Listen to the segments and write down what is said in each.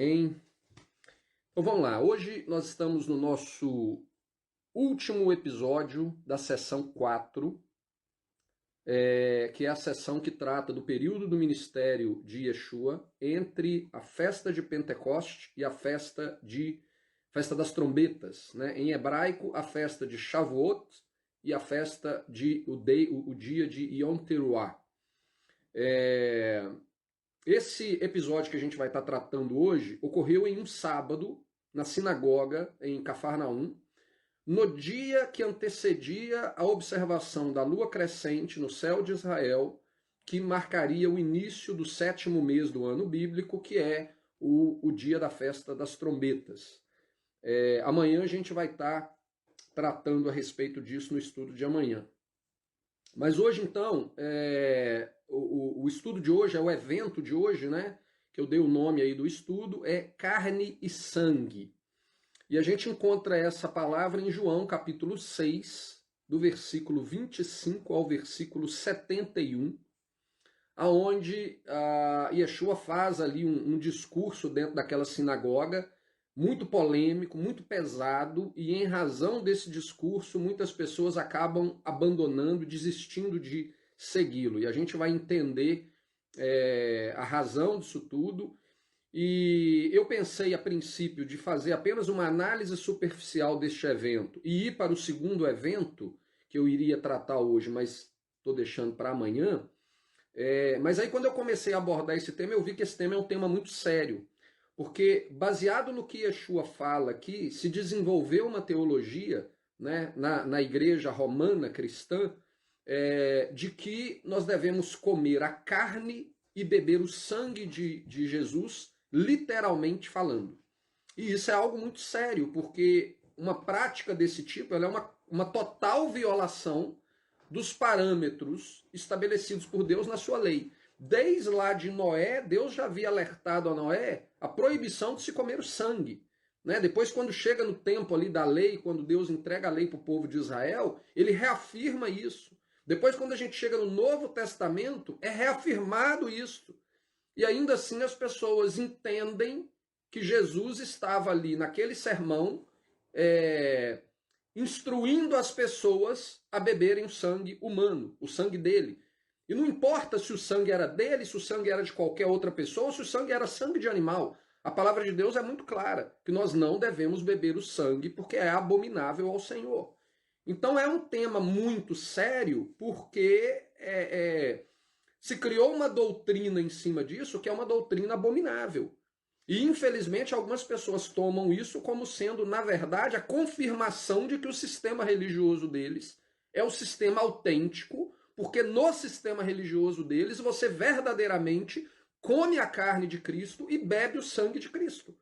Amém. Então vamos lá, hoje nós estamos no nosso último episódio da sessão 4, que é a sessão que trata do período do ministério de Yeshua entre a festa de Pentecoste e a festa das trombetas, né? Em hebraico, a festa de Shavuot e a festa o dia de Yom Teruah. Esse episódio que a gente vai estar tratando hoje ocorreu em um sábado, na sinagoga, em Cafarnaum, no dia que antecedia a observação da lua crescente no céu de Israel, que marcaria o início do 7º mês do ano bíblico, que é o dia da festa das trombetas. Amanhã a gente vai estar tratando a respeito disso no estudo de amanhã. Mas hoje, então, o estudo de hoje, o evento de hoje, né, que eu dei o nome aí do estudo, é carne e sangue. E a gente encontra essa palavra em João, capítulo 6, do versículo 25 ao versículo 71, aonde Yeshua faz ali um discurso dentro daquela sinagoga, muito polêmico, muito pesado, e em razão desse discurso, muitas pessoas acabam abandonando, desistindo de segui-lo. E a gente vai entender a razão disso tudo. E eu pensei a princípio de fazer apenas uma análise superficial deste evento e ir para o segundo evento, que eu iria tratar hoje, mas estou deixando para amanhã. Mas aí quando eu comecei a abordar esse tema, eu vi que esse tema é um tema muito sério. Porque, baseado no que Yeshua fala aqui, se desenvolveu uma teologia, né, na igreja romana cristã, de que nós devemos comer a carne e beber o sangue de Jesus, literalmente falando. E isso é algo muito sério, porque uma prática desse tipo ela é uma total violação dos parâmetros estabelecidos por Deus na sua lei. Desde lá de Noé, Deus já havia alertado a Noé a proibição de se comer o sangue. Né? Depois, quando chega no tempo ali da lei, quando Deus entrega a lei para o povo de Israel, ele reafirma isso. Depois, quando a gente chega no Novo Testamento, é reafirmado isso. E ainda assim as pessoas entendem que Jesus estava ali naquele sermão, instruindo as pessoas a beberem o sangue humano, o sangue dele. E não importa se o sangue era dele, se o sangue era de qualquer outra pessoa, ou se o sangue era sangue de animal. A palavra de Deus é muito clara, que nós não devemos beber o sangue porque é abominável ao Senhor. Então é um tema muito sério porque se criou uma doutrina em cima disso que é uma doutrina abominável. E infelizmente algumas pessoas tomam isso como sendo, na verdade, a confirmação de que o sistema religioso deles é o sistema autêntico, porque no sistema religioso deles você verdadeiramente come a carne de Cristo e bebe o sangue de Cristo.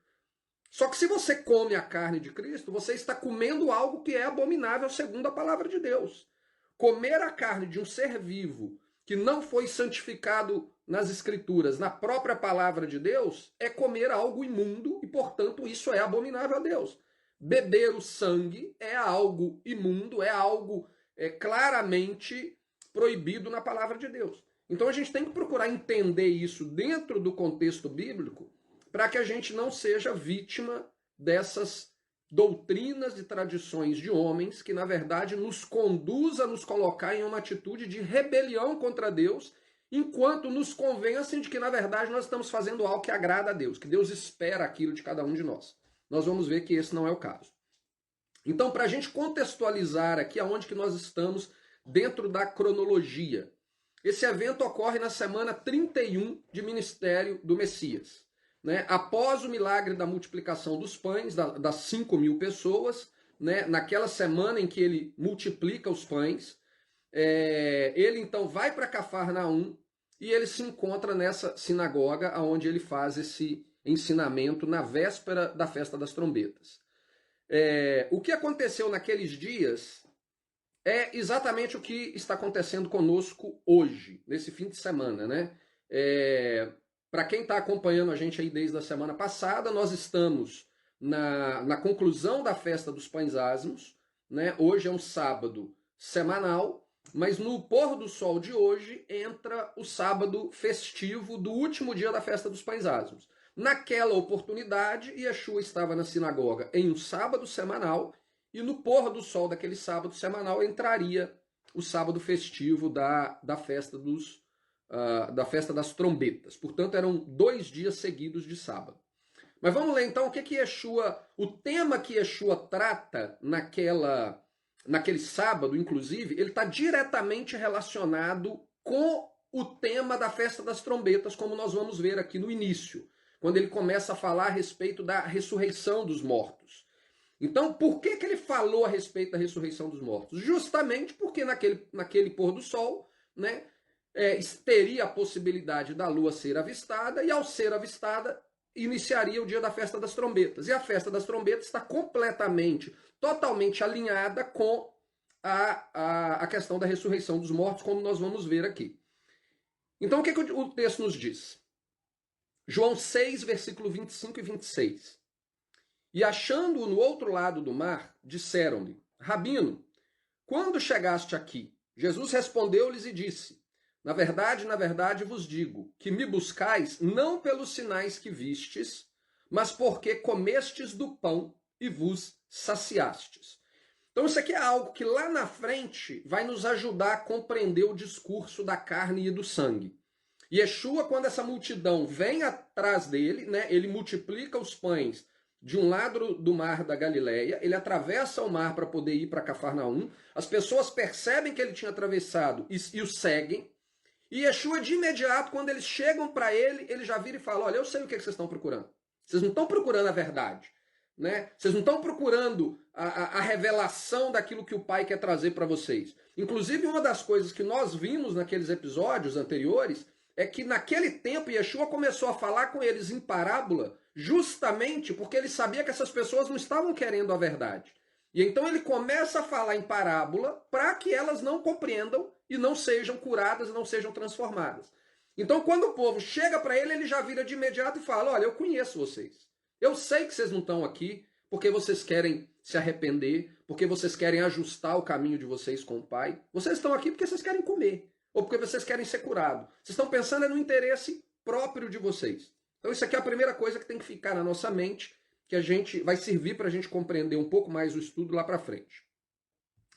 Só que se você come a carne de Cristo, você está comendo algo que é abominável segundo a palavra de Deus. Comer a carne de um ser vivo que não foi santificado nas Escrituras, na própria palavra de Deus, é comer algo imundo e, portanto, isso é abominável a Deus. Beber o sangue é algo imundo, é algo claramente proibido na palavra de Deus. Então a gente tem que procurar entender isso dentro do contexto bíblico para que a gente não seja vítima dessas doutrinas e tradições de homens que, na verdade, nos conduz a nos colocar em uma atitude de rebelião contra Deus, enquanto nos convencem de que, na verdade, nós estamos fazendo algo que agrada a Deus, que Deus espera aquilo de cada um de nós. Nós vamos ver que esse não é o caso. Então, para a gente contextualizar aqui aonde que nós estamos dentro da cronologia, esse evento ocorre na semana 31 de ministério do Messias. Né? Após o milagre da multiplicação dos pães, das 5.000 pessoas, né? Naquela semana em que ele multiplica os pães, ele então vai para Cafarnaum e ele se encontra nessa sinagoga onde ele faz esse ensinamento na véspera da festa das trombetas. O que aconteceu naqueles dias é exatamente o que está acontecendo conosco hoje, nesse fim de semana, né? Para quem está acompanhando a gente aí desde a semana passada, nós estamos na conclusão da festa dos pães ázimos, né? Hoje é um sábado semanal, mas no pôr do sol de hoje entra o sábado festivo do último dia da festa dos pães ázimos. Naquela oportunidade, Yeshua estava na sinagoga em um sábado semanal, e no pôr do sol daquele sábado semanal entraria o sábado festivo da festa das trombetas. Portanto, eram 2 dias seguidos de sábado. Mas vamos ler então o tema que Yeshua trata naquele sábado, inclusive, ele está diretamente relacionado com o tema da festa das trombetas, como nós vamos ver aqui no início, quando ele começa a falar a respeito da ressurreição dos mortos. Então, por que ele falou a respeito da ressurreição dos mortos? Justamente porque naquele pôr do sol, né, teria a possibilidade da lua ser avistada, e ao ser avistada, iniciaria o dia da festa das trombetas. E a festa das trombetas está totalmente alinhada com a questão da ressurreição dos mortos, como nós vamos ver aqui. Então, o que o texto nos diz? João 6, versículo 25 e 26. E achando-o no outro lado do mar, disseram-lhe: Rabino, quando chegaste aqui? Jesus respondeu-lhes e disse: na verdade vos digo, que me buscais não pelos sinais que vistes, mas porque comestes do pão e vos saciastes. Então isso aqui é algo que lá na frente vai nos ajudar a compreender o discurso da carne e do sangue. Yeshua, quando essa multidão vem atrás dele, né, ele multiplica os pães de um lado do mar da Galileia, ele atravessa o mar para poder ir para Cafarnaum, as pessoas percebem que ele tinha atravessado e o seguem, e Yeshua, de imediato, quando eles chegam para ele, ele já vira e fala: olha, eu sei o que vocês estão procurando. Vocês não estão procurando a verdade. Né? Vocês não estão procurando a revelação daquilo que o Pai quer trazer para vocês. Inclusive, uma das coisas que nós vimos naqueles episódios anteriores é que naquele tempo Yeshua começou a falar com eles em parábola justamente porque ele sabia que essas pessoas não estavam querendo a verdade. E então ele começa a falar em parábola para que elas não compreendam e não sejam curadas, não sejam transformadas. Então, quando o povo chega para ele, ele já vira de imediato e fala: olha, eu conheço vocês. Eu sei que vocês não estão aqui porque vocês querem se arrepender, porque vocês querem ajustar o caminho de vocês com o Pai. Vocês estão aqui porque vocês querem comer, ou porque vocês querem ser curados. Vocês estão pensando no interesse próprio de vocês. Então isso aqui é a primeira coisa que tem que ficar na nossa mente, que a gente vai servir para a gente compreender um pouco mais o estudo lá para frente.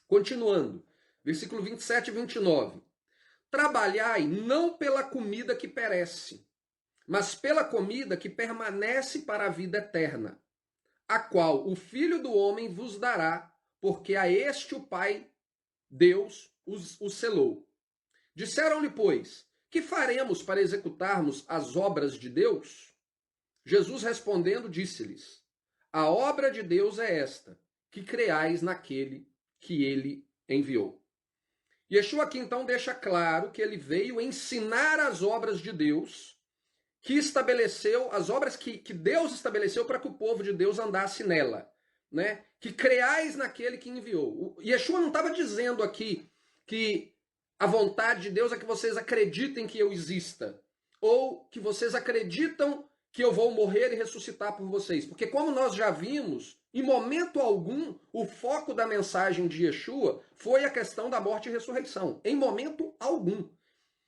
Continuando, versículo 27 e 29. Trabalhai não pela comida que perece, mas pela comida que permanece para a vida eterna, a qual o Filho do Homem vos dará, porque a este o Pai, Deus, o selou. Disseram-lhe, pois, que faremos para executarmos as obras de Deus? Jesus respondendo disse-lhes: a obra de Deus é esta, que creais naquele que ele enviou. Yeshua aqui então deixa claro que ele veio ensinar as obras de Deus, que estabeleceu, as obras que Deus estabeleceu para que o povo de Deus andasse nela, né? Que creais naquele que enviou. Yeshua não estava dizendo aqui que a vontade de Deus é que vocês acreditem que eu exista, ou que vocês acreditam que eu vou morrer e ressuscitar por vocês. Porque como nós já vimos, em momento algum, o foco da mensagem de Yeshua foi a questão da morte e ressurreição. Em momento algum.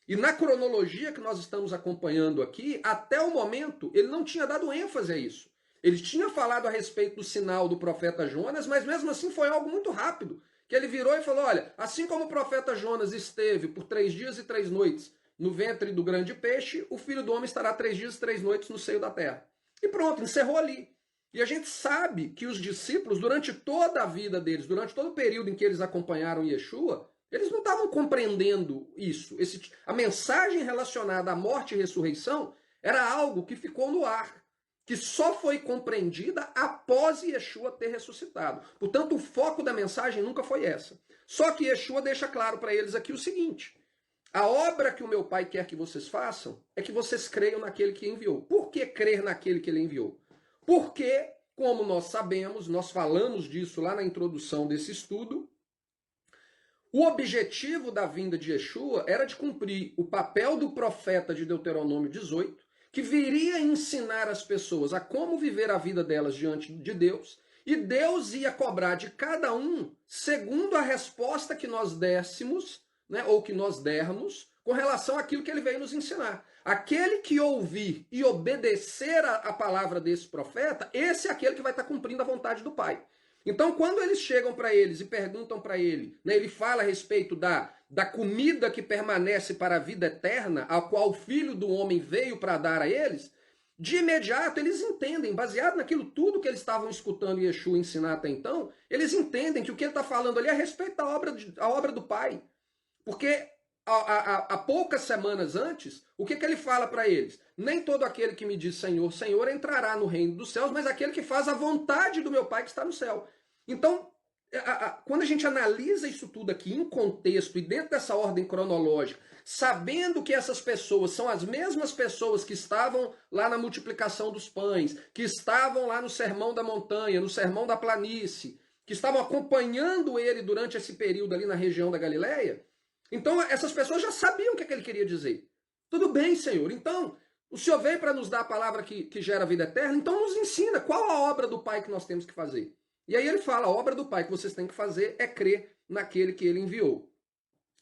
E na cronologia que nós estamos acompanhando aqui, até o momento, ele não tinha dado ênfase a isso. Ele tinha falado a respeito do sinal do profeta Jonas, mas mesmo assim foi algo muito rápido. Que ele virou e falou: olha, assim como o profeta Jonas esteve por 3 dias e 3 noites no ventre do grande peixe, o Filho do Homem estará 3 dias e 3 noites no seio da terra. E pronto, encerrou ali. E a gente sabe que os discípulos, durante toda a vida deles, durante todo o período em que eles acompanharam Yeshua, eles não estavam compreendendo isso. A mensagem relacionada à morte e ressurreição era algo que ficou no ar, que só foi compreendida após Yeshua ter ressuscitado. Portanto, o foco da mensagem nunca foi essa. Só que Yeshua deixa claro para eles aqui o seguinte: a obra que o meu Pai quer que vocês façam é que vocês creiam naquele que enviou. Por que crer naquele que ele enviou? Porque, como nós sabemos, nós falamos disso lá na introdução desse estudo, o objetivo da vinda de Yeshua era de cumprir o papel do profeta de Deuteronômio 18, que viria ensinar as pessoas a como viver a vida delas diante de Deus, e Deus ia cobrar de cada um segundo a resposta que nós dessemos, né, ou que nós dermos, com relação àquilo que ele veio nos ensinar. Aquele que ouvir e obedecer a palavra desse profeta, esse é aquele que vai estar cumprindo a vontade do Pai. Então, quando eles chegam para eles e perguntam para ele, né, ele fala a respeito da comida que permanece para a vida eterna, a qual o Filho do Homem veio para dar a eles, de imediato eles entendem, baseado naquilo tudo que eles estavam escutando Yeshua ensinar até então, eles entendem que o que ele está falando ali é a respeito da obra do Pai. Porque há poucas semanas antes, o que ele fala para eles? Nem todo aquele que me diz Senhor, Senhor entrará no reino dos céus, mas aquele que faz a vontade do meu Pai que está no céu. Então, quando a gente analisa isso tudo aqui em contexto e dentro dessa ordem cronológica, sabendo que essas pessoas são as mesmas pessoas que estavam lá na multiplicação dos pães, que estavam lá no Sermão da Montanha, no Sermão da Planície, que estavam acompanhando ele durante esse período ali na região da Galileia, então essas pessoas já sabiam o que ele queria dizer. Tudo bem, Senhor, então o Senhor veio para nos dar a palavra que gera vida eterna, então nos ensina qual a obra do Pai que nós temos que fazer. E aí ele fala, a obra do Pai que vocês têm que fazer é crer naquele que ele enviou.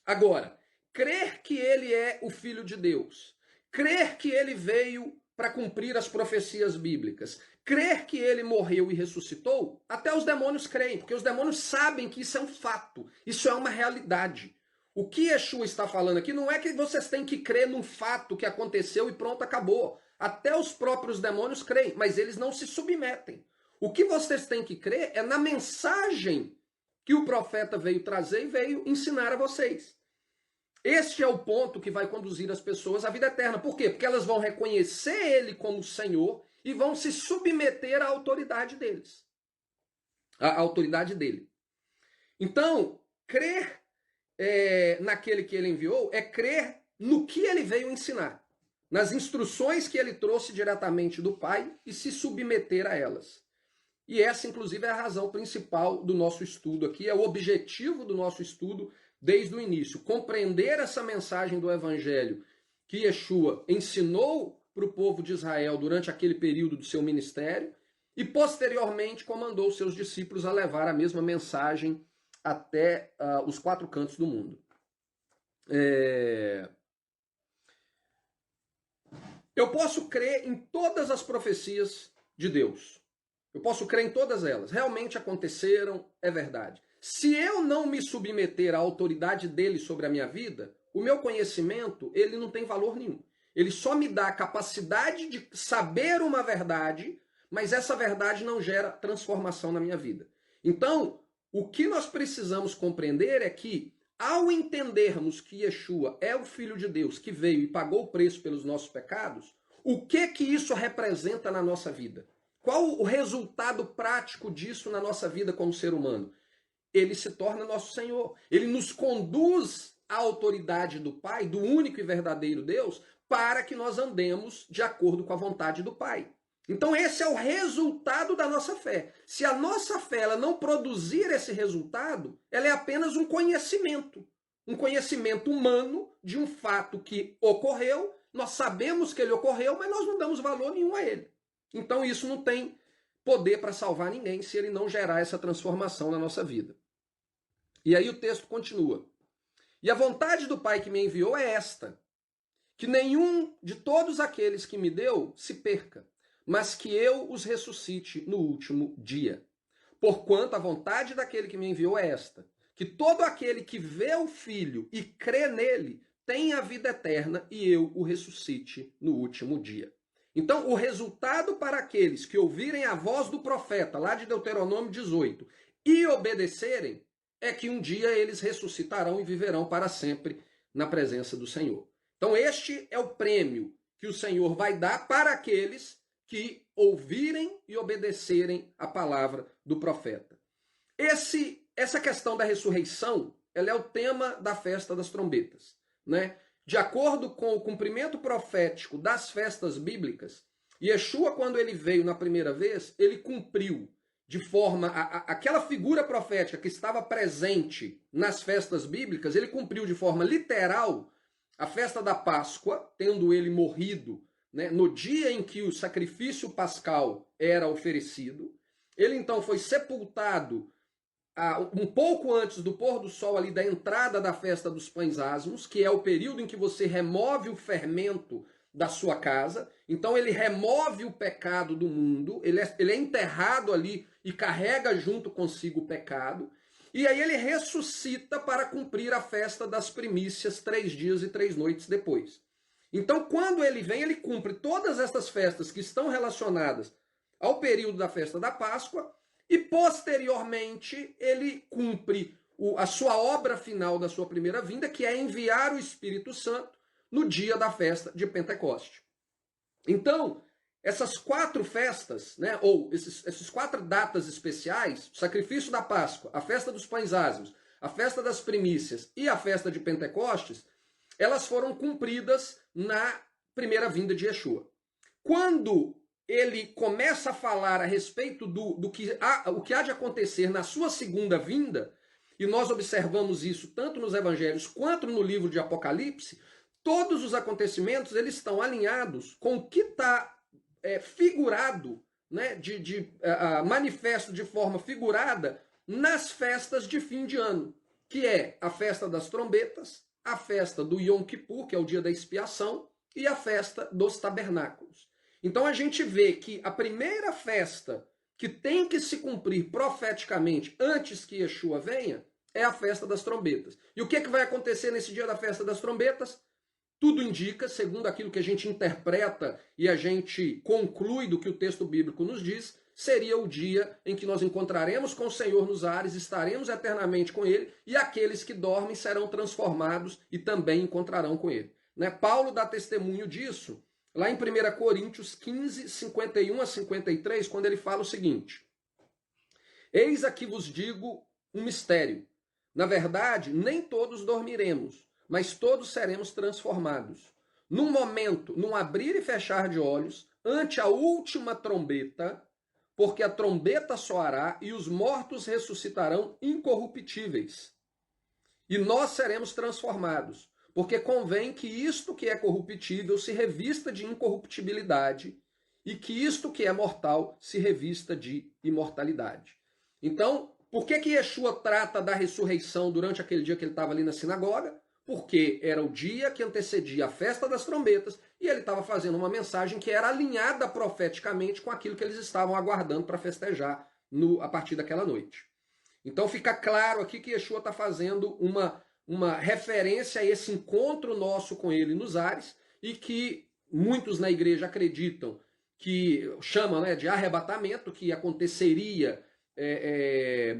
Agora, crer que ele é o Filho de Deus, crer que ele veio para cumprir as profecias bíblicas, crer que ele morreu e ressuscitou, até os demônios creem, porque os demônios sabem que isso é um fato, isso é uma realidade. O que Yeshua está falando aqui não é que vocês têm que crer num fato que aconteceu e pronto, acabou. Até os próprios demônios creem, mas eles não se submetem. O que vocês têm que crer é na mensagem que o profeta veio trazer e veio ensinar a vocês. Este é o ponto que vai conduzir as pessoas à vida eterna. Por quê? Porque elas vão reconhecer ele como Senhor e vão se submeter à autoridade deles. À autoridade dele. Então, crer naquele que ele enviou é crer no que ele veio ensinar, nas instruções que ele trouxe diretamente do Pai e se submeter a elas. E essa, inclusive, é a razão principal do nosso estudo aqui, é o objetivo do nosso estudo desde o início. Compreender essa mensagem do Evangelho que Yeshua ensinou para o povo de Israel durante aquele período do seu ministério e, posteriormente, comandou seus discípulos a levar a mesma mensagem até os quatro cantos do mundo. Eu posso crer em todas as profecias de Deus. Eu posso crer em todas elas. Realmente aconteceram, é verdade. Se eu não me submeter à autoridade dele sobre a minha vida, o meu conhecimento, ele não tem valor nenhum. Ele só me dá a capacidade de saber uma verdade, mas essa verdade não gera transformação na minha vida. Então, o que nós precisamos compreender é que, ao entendermos que Yeshua é o Filho de Deus que veio e pagou o preço pelos nossos pecados, o que isso representa na nossa vida? Qual o resultado prático disso na nossa vida como ser humano? Ele se torna nosso Senhor. Ele nos conduz à autoridade do Pai, do único e verdadeiro Deus, para que nós andemos de acordo com a vontade do Pai. Então esse é o resultado da nossa fé. Se a nossa fé ela não produzir esse resultado, ela é apenas um conhecimento humano de um fato que ocorreu, nós sabemos que ele ocorreu, mas nós não damos valor nenhum a ele. Então isso não tem poder para salvar ninguém se ele não gerar essa transformação na nossa vida. E aí o texto continua. E a vontade do Pai que me enviou é esta, que nenhum de todos aqueles que me deu se perca, mas que eu os ressuscite no último dia. Porquanto a vontade daquele que me enviou é esta, que todo aquele que vê o Filho e crê nele tenha a vida eterna e eu o ressuscite no último dia. Então, o resultado para aqueles que ouvirem a voz do profeta, lá de Deuteronômio 18, e obedecerem, é que um dia eles ressuscitarão e viverão para sempre na presença do Senhor. Então, este é o prêmio que o Senhor vai dar para aqueles que ouvirem e obedecerem a palavra do profeta. Essa questão da ressurreição, ela é o tema da festa das trombetas, né? De acordo com o cumprimento profético das festas bíblicas, Yeshua, quando ele veio na primeira vez, ele cumpriu de forma, aquela figura profética que estava presente nas festas bíblicas, ele cumpriu de forma literal a festa da Páscoa, tendo ele morrido, né, no dia em que o sacrifício pascal era oferecido. Ele então foi sepultado um pouco antes do pôr do sol ali da entrada da festa dos pães asmos, que é o período em que você remove o fermento da sua casa. Então ele remove o pecado do mundo, ele é enterrado ali e carrega junto consigo o pecado. E aí ele ressuscita para cumprir a festa das primícias 3 dias e 3 noites depois. Então quando ele vem, ele cumpre todas essas festas que estão relacionadas ao período da festa da Páscoa, e posteriormente ele cumpre a sua obra final da sua primeira vinda, que é enviar o Espírito Santo no dia da festa de Pentecoste. Então, essas 4 festas, né, ou esses 4 datas especiais, o sacrifício da Páscoa, a festa dos pães ázimos, a festa das primícias e a festa de Pentecostes, elas foram cumpridas na primeira vinda de Yeshua. Quando ele começa a falar a respeito do que há de acontecer na sua segunda vinda, e nós observamos isso tanto nos evangelhos quanto no livro de Apocalipse, todos os acontecimentos eles estão alinhados com o que está figurado, né, manifesto de forma figurada nas festas de fim de ano, que é a festa das trombetas, a festa do Yom Kippur, que é o dia da expiação, e a festa dos tabernáculos. Então a gente vê que a primeira festa que tem que se cumprir profeticamente antes que Yeshua venha é a festa das trombetas. E o que vai acontecer nesse dia da festa das trombetas? Tudo indica, segundo aquilo que a gente interpreta e a gente conclui do que o texto bíblico nos diz, seria o dia em que nós encontraremos com o Senhor nos ares, estaremos eternamente com Ele, e aqueles que dormem serão transformados e também encontrarão com Ele. Né? Paulo dá testemunho disso lá em 1 Coríntios 15, 51 a 53, quando ele fala o seguinte: eis aqui vos digo um mistério. Na verdade, nem todos dormiremos, mas todos seremos transformados. Num momento, num abrir e fechar de olhos, ante a última trombeta, porque a trombeta soará e os mortos ressuscitarão incorruptíveis. E nós seremos transformados. Porque convém que isto que é corruptível se revista de incorruptibilidade e que isto que é mortal se revista de imortalidade. Então, por que Yeshua trata da ressurreição durante aquele dia que ele estava ali na sinagoga? Porque era o dia que antecedia a festa das trombetas e ele estava fazendo uma mensagem que era alinhada profeticamente com aquilo que eles estavam aguardando para festejar a partir daquela noite. Então fica claro aqui que Yeshua está fazendo uma referência a esse encontro nosso com ele nos ares, e que muitos na igreja acreditam que chamam, né, de arrebatamento, que aconteceria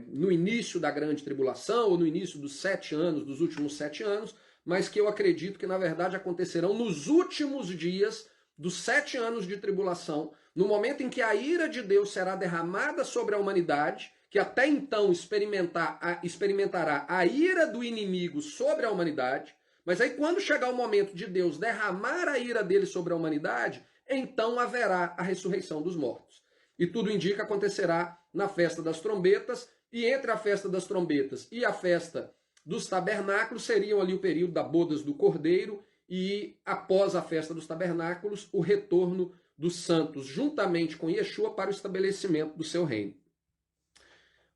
no início da grande tribulação, ou no início dos 7 anos, dos últimos 7 anos, mas que eu acredito que na verdade acontecerão nos últimos dias dos 7 anos de tribulação, no momento em que a ira de Deus será derramada sobre a humanidade, que até então experimentará a ira do inimigo sobre a humanidade, mas aí quando chegar o momento de Deus derramar a ira dele sobre a humanidade, então haverá a ressurreição dos mortos. E tudo indica acontecerá na festa das trombetas, e entre a festa das trombetas e a festa dos tabernáculos seriam ali o período das bodas do Cordeiro, e após a festa dos tabernáculos, o retorno dos santos, juntamente com Yeshua, para o estabelecimento do seu reino.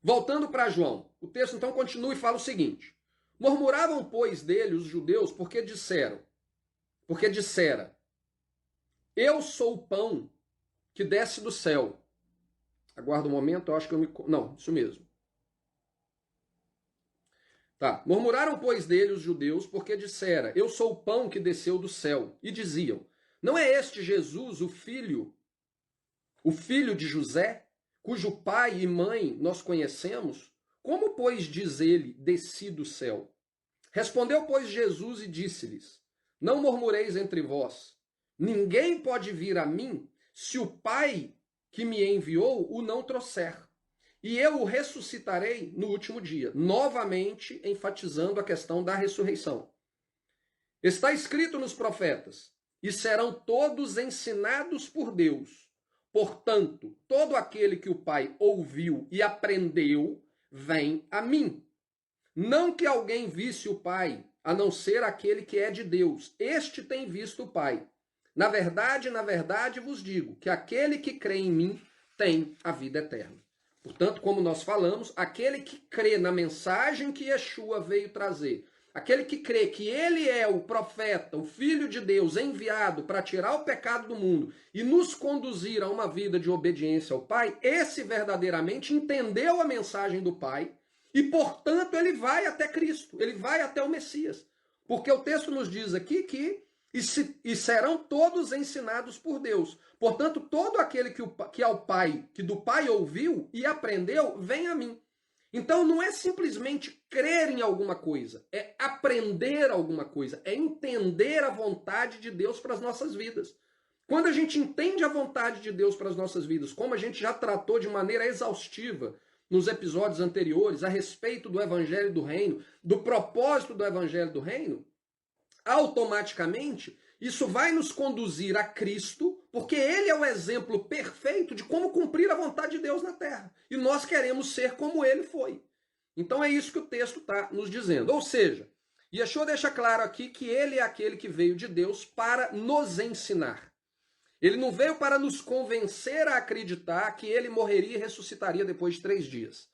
Voltando para João, o texto então continua e fala o seguinte: murmuravam, pois, dele os judeus, porque dissera, eu sou o pão que desce do céu. Aguarda um momento, eu acho que eu me... Não, isso mesmo. Tá. Murmuraram, pois, dele os judeus, porque dissera, eu sou o pão que desceu do céu. E diziam, não é este Jesus, o filho de José, cujo pai e mãe nós conhecemos? Como, pois, diz ele, desci do céu? Respondeu, pois, Jesus e disse-lhes, não murmureis entre vós. Ninguém pode vir a mim se o Pai que me enviou o não trouxer. E eu o ressuscitarei no último dia. Novamente enfatizando a questão da ressurreição. Está escrito nos profetas, e serão todos ensinados por Deus. Portanto, todo aquele que o Pai ouviu e aprendeu, vem a mim. Não que alguém visse o Pai, a não ser aquele que é de Deus. Este tem visto o Pai. Na verdade vos digo, que aquele que crê em mim tem a vida eterna. Portanto, como nós falamos, aquele que crê na mensagem que Yeshua veio trazer, aquele que crê que ele é o profeta, o Filho de Deus enviado para tirar o pecado do mundo e nos conduzir a uma vida de obediência ao Pai, esse verdadeiramente entendeu a mensagem do Pai e, portanto, ele vai até Cristo, ele vai até o Messias. Porque o texto nos diz aqui que e serão todos ensinados por Deus. Portanto, todo aquele que ao Pai, que do Pai ouviu e aprendeu, vem a mim. Então não é simplesmente crer em alguma coisa, é aprender alguma coisa, é entender a vontade de Deus para as nossas vidas. Quando a gente entende a vontade de Deus para as nossas vidas, como a gente já tratou de maneira exaustiva nos episódios anteriores a respeito do Evangelho do Reino, do propósito do Evangelho do Reino, automaticamente isso vai nos conduzir a Cristo, porque ele é o exemplo perfeito de como cumprir a vontade de Deus na terra. E nós queremos ser como ele foi. Então é isso que o texto está nos dizendo. Ou seja, Yeshua deixa claro aqui que ele é aquele que veio de Deus para nos ensinar. Ele não veio para nos convencer a acreditar que ele morreria e ressuscitaria depois de 3 dias.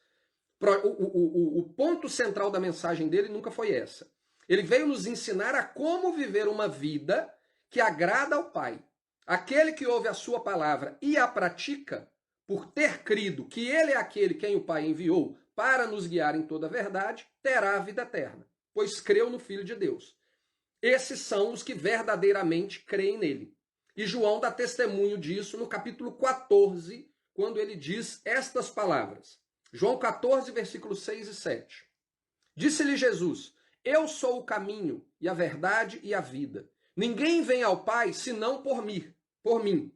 O ponto central da mensagem dele nunca foi essa. Ele veio nos ensinar a como viver uma vida que agrada ao Pai. Aquele que ouve a sua palavra e a pratica, por ter crido que ele é aquele quem o Pai enviou para nos guiar em toda a verdade, terá a vida eterna, pois creu no Filho de Deus. Esses são os que verdadeiramente creem nele. E João dá testemunho disso no capítulo 14, quando ele diz estas palavras. João 14, versículos 6 e 7. Disse-lhe Jesus: eu sou o caminho e a verdade e a vida. Ninguém vem ao Pai senão por mim.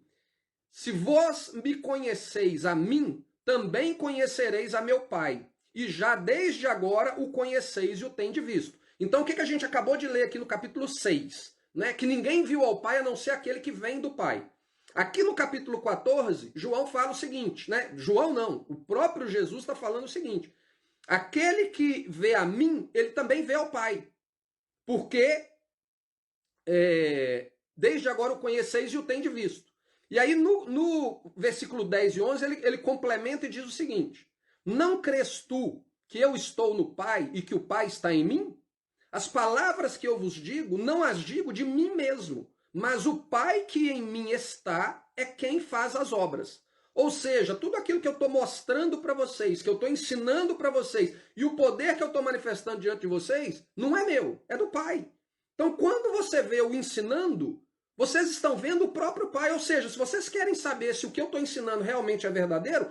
Se vós me conheceis a mim, também conhecereis a meu Pai. E já desde agora o conheceis e o tendes visto. Então o que a gente acabou de ler aqui no capítulo 6? Né? Que ninguém viu ao Pai a não ser aquele que vem do Pai. Aqui no capítulo 14, João fala o seguinte, né? João não, o próprio Jesus está falando o seguinte: aquele que vê a mim, ele também vê ao Pai. Porque desde agora o conheceis e o tendes visto. E aí no versículo 10 e 11 ele complementa e diz o seguinte: não crês tu que eu estou no Pai e que o Pai está em mim? As palavras que eu vos digo, não as digo de mim mesmo, mas o Pai que em mim está é quem faz as obras. Ou seja, tudo aquilo que eu estou mostrando para vocês, que eu estou ensinando para vocês, e o poder que eu estou manifestando diante de vocês, não é meu, é do Pai. Então, quando você vê eu ensinando, vocês estão vendo o próprio Pai. Ou seja, se vocês querem saber se o que eu estou ensinando realmente é verdadeiro,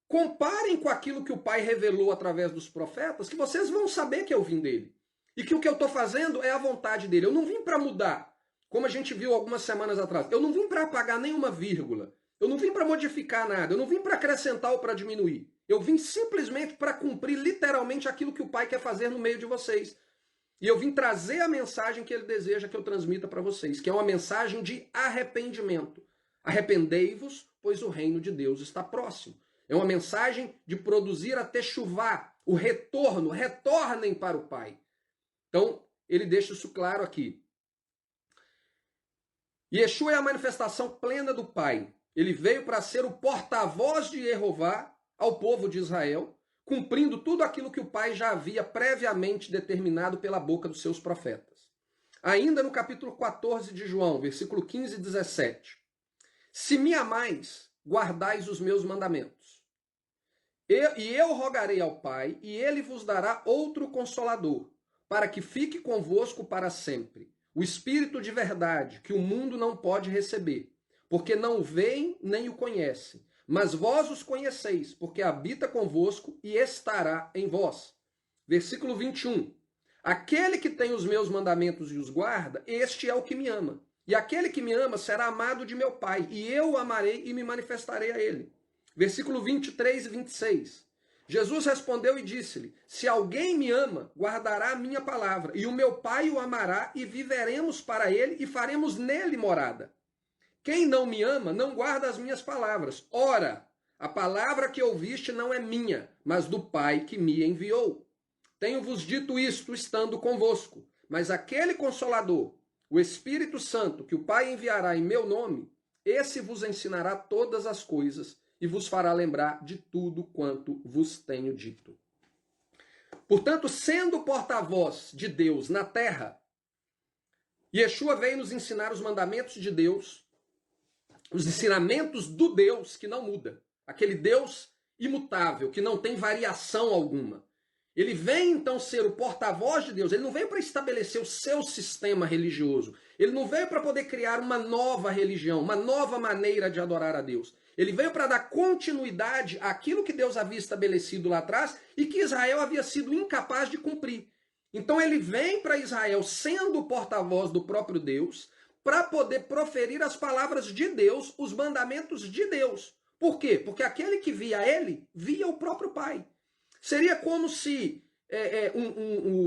comparem com aquilo que o Pai revelou através dos profetas, que vocês vão saber que eu vim dele. E que o que eu estou fazendo é a vontade dele. Eu não vim para mudar, como a gente viu algumas semanas atrás. Eu não vim para apagar nenhuma vírgula. Eu não vim para modificar nada. Eu não vim para acrescentar ou para diminuir. Eu vim simplesmente para cumprir literalmente aquilo que o Pai quer fazer no meio de vocês. E eu vim trazer a mensagem que ele deseja que eu transmita para vocês, que é uma mensagem de arrependimento. Arrependei-vos, pois o reino de Deus está próximo. É uma mensagem de produzir a techuvá, o retorno, retornem para o Pai. Então, ele deixa isso claro aqui. Yeshua é a manifestação plena do Pai. Ele veio para ser o porta-voz de Jeová ao povo de Israel, cumprindo tudo aquilo que o Pai já havia previamente determinado pela boca dos seus profetas. Ainda no capítulo 14 de João, versículo 15 e 17. Se me amais, guardais os meus mandamentos. Eu rogarei ao Pai, e ele vos dará outro consolador, para que fique convosco para sempre. O Espírito de verdade, que o mundo não pode receber, porque não o veem nem o conhecem. Mas vós os conheceis, porque habita convosco e estará em vós. Versículo 21. Aquele que tem os meus mandamentos e os guarda, este é o que me ama. E aquele que me ama será amado de meu Pai, e eu o amarei e me manifestarei a ele. Versículo 23 e 26. Jesus respondeu e disse-lhe: se alguém me ama, guardará a minha palavra, e o meu Pai o amará, e viveremos para ele, e faremos nele morada. Quem não me ama, não guarda as minhas palavras. Ora, a palavra que ouviste não é minha, mas do Pai que me enviou. Tenho-vos dito isto, estando convosco. Mas aquele Consolador, o Espírito Santo, que o Pai enviará em meu nome, esse vos ensinará todas as coisas e vos fará lembrar de tudo quanto vos tenho dito. Portanto, sendo porta-voz de Deus na terra, Yeshua veio nos ensinar os mandamentos de Deus, os ensinamentos do Deus que não muda, aquele Deus imutável, que não tem variação alguma. Ele vem então ser o porta-voz de Deus, ele não veio para estabelecer o seu sistema religioso, ele não veio para poder criar uma nova religião, uma nova maneira de adorar a Deus. Ele veio para dar continuidade àquilo que Deus havia estabelecido lá atrás e que Israel havia sido incapaz de cumprir. Então ele vem para Israel sendo o porta-voz do próprio Deus, para poder proferir as palavras de Deus, os mandamentos de Deus. Por quê? Porque aquele que via ele, via o próprio Pai. Seria como se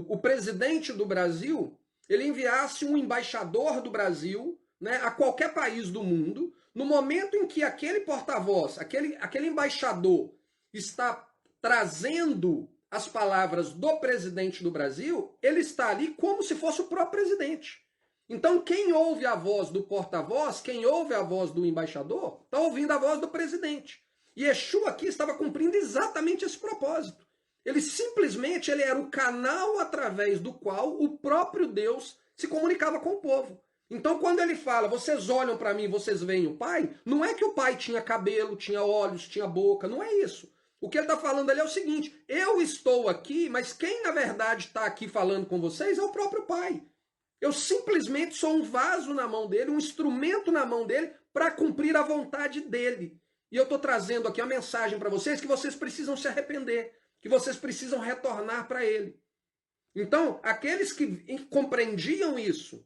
o presidente do Brasil ele enviasse um embaixador do Brasil, né, a qualquer país do mundo, no momento em que aquele porta-voz, aquele embaixador está trazendo as palavras do presidente do Brasil, ele está ali como se fosse o próprio presidente. Então, quem ouve a voz do porta-voz, quem ouve a voz do embaixador, está ouvindo a voz do presidente. E Yeshua aqui estava cumprindo exatamente esse propósito. Ele simplesmente era o canal através do qual o próprio Deus se comunicava com o povo. Então, quando ele fala, vocês olham para mim, vocês veem o Pai, não é que o Pai tinha cabelo, tinha olhos, tinha boca, não é isso. O que ele está falando ali é o seguinte, eu estou aqui, mas quem na verdade está aqui falando com vocês é o próprio Pai. Eu simplesmente sou um vaso na mão dele, um instrumento na mão dele para cumprir a vontade dele. E eu estou trazendo aqui a mensagem para vocês que vocês precisam se arrepender, que vocês precisam retornar para ele. Então, aqueles que compreendiam isso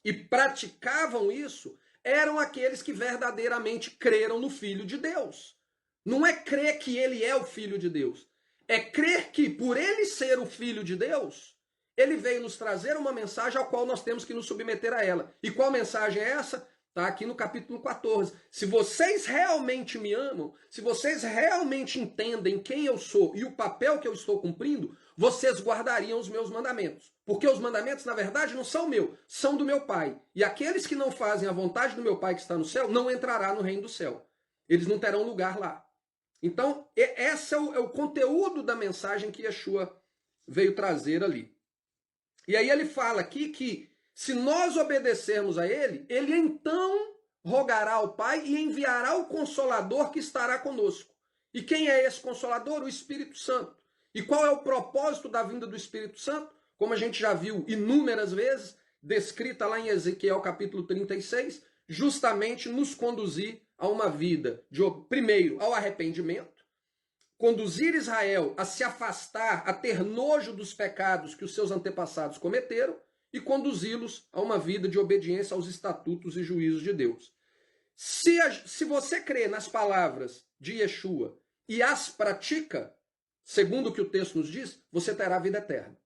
e praticavam isso, eram aqueles que verdadeiramente creram no Filho de Deus. Não é crer que ele é o Filho de Deus. É crer que, por ele ser o Filho de Deus, ele veio nos trazer uma mensagem ao qual nós temos que nos submeter a ela. E qual mensagem é essa? Está aqui no capítulo 14. Se vocês realmente me amam, se vocês realmente entendem quem eu sou e o papel que eu estou cumprindo, vocês guardariam os meus mandamentos. Porque os mandamentos, na verdade, não são meus, são do meu Pai. E aqueles que não fazem a vontade do meu Pai que está no céu, não entrará no reino do céu. Eles não terão lugar lá. Então, esse é o conteúdo da mensagem que Yeshua veio trazer ali. E aí ele fala aqui que se nós obedecermos a ele, ele então rogará ao Pai e enviará o Consolador que estará conosco. E quem é esse Consolador? O Espírito Santo. E qual é o propósito da vinda do Espírito Santo? Como a gente já viu inúmeras vezes, descrita lá em Ezequiel capítulo 36, justamente nos conduzir a uma vida de, primeiro, ao arrependimento, conduzir Israel a se afastar, a ter nojo dos pecados que os seus antepassados cometeram e conduzi-los a uma vida de obediência aos estatutos e juízos de Deus. Se você crê nas palavras de Yeshua e as pratica, segundo o que o texto nos diz, você terá vida eterna.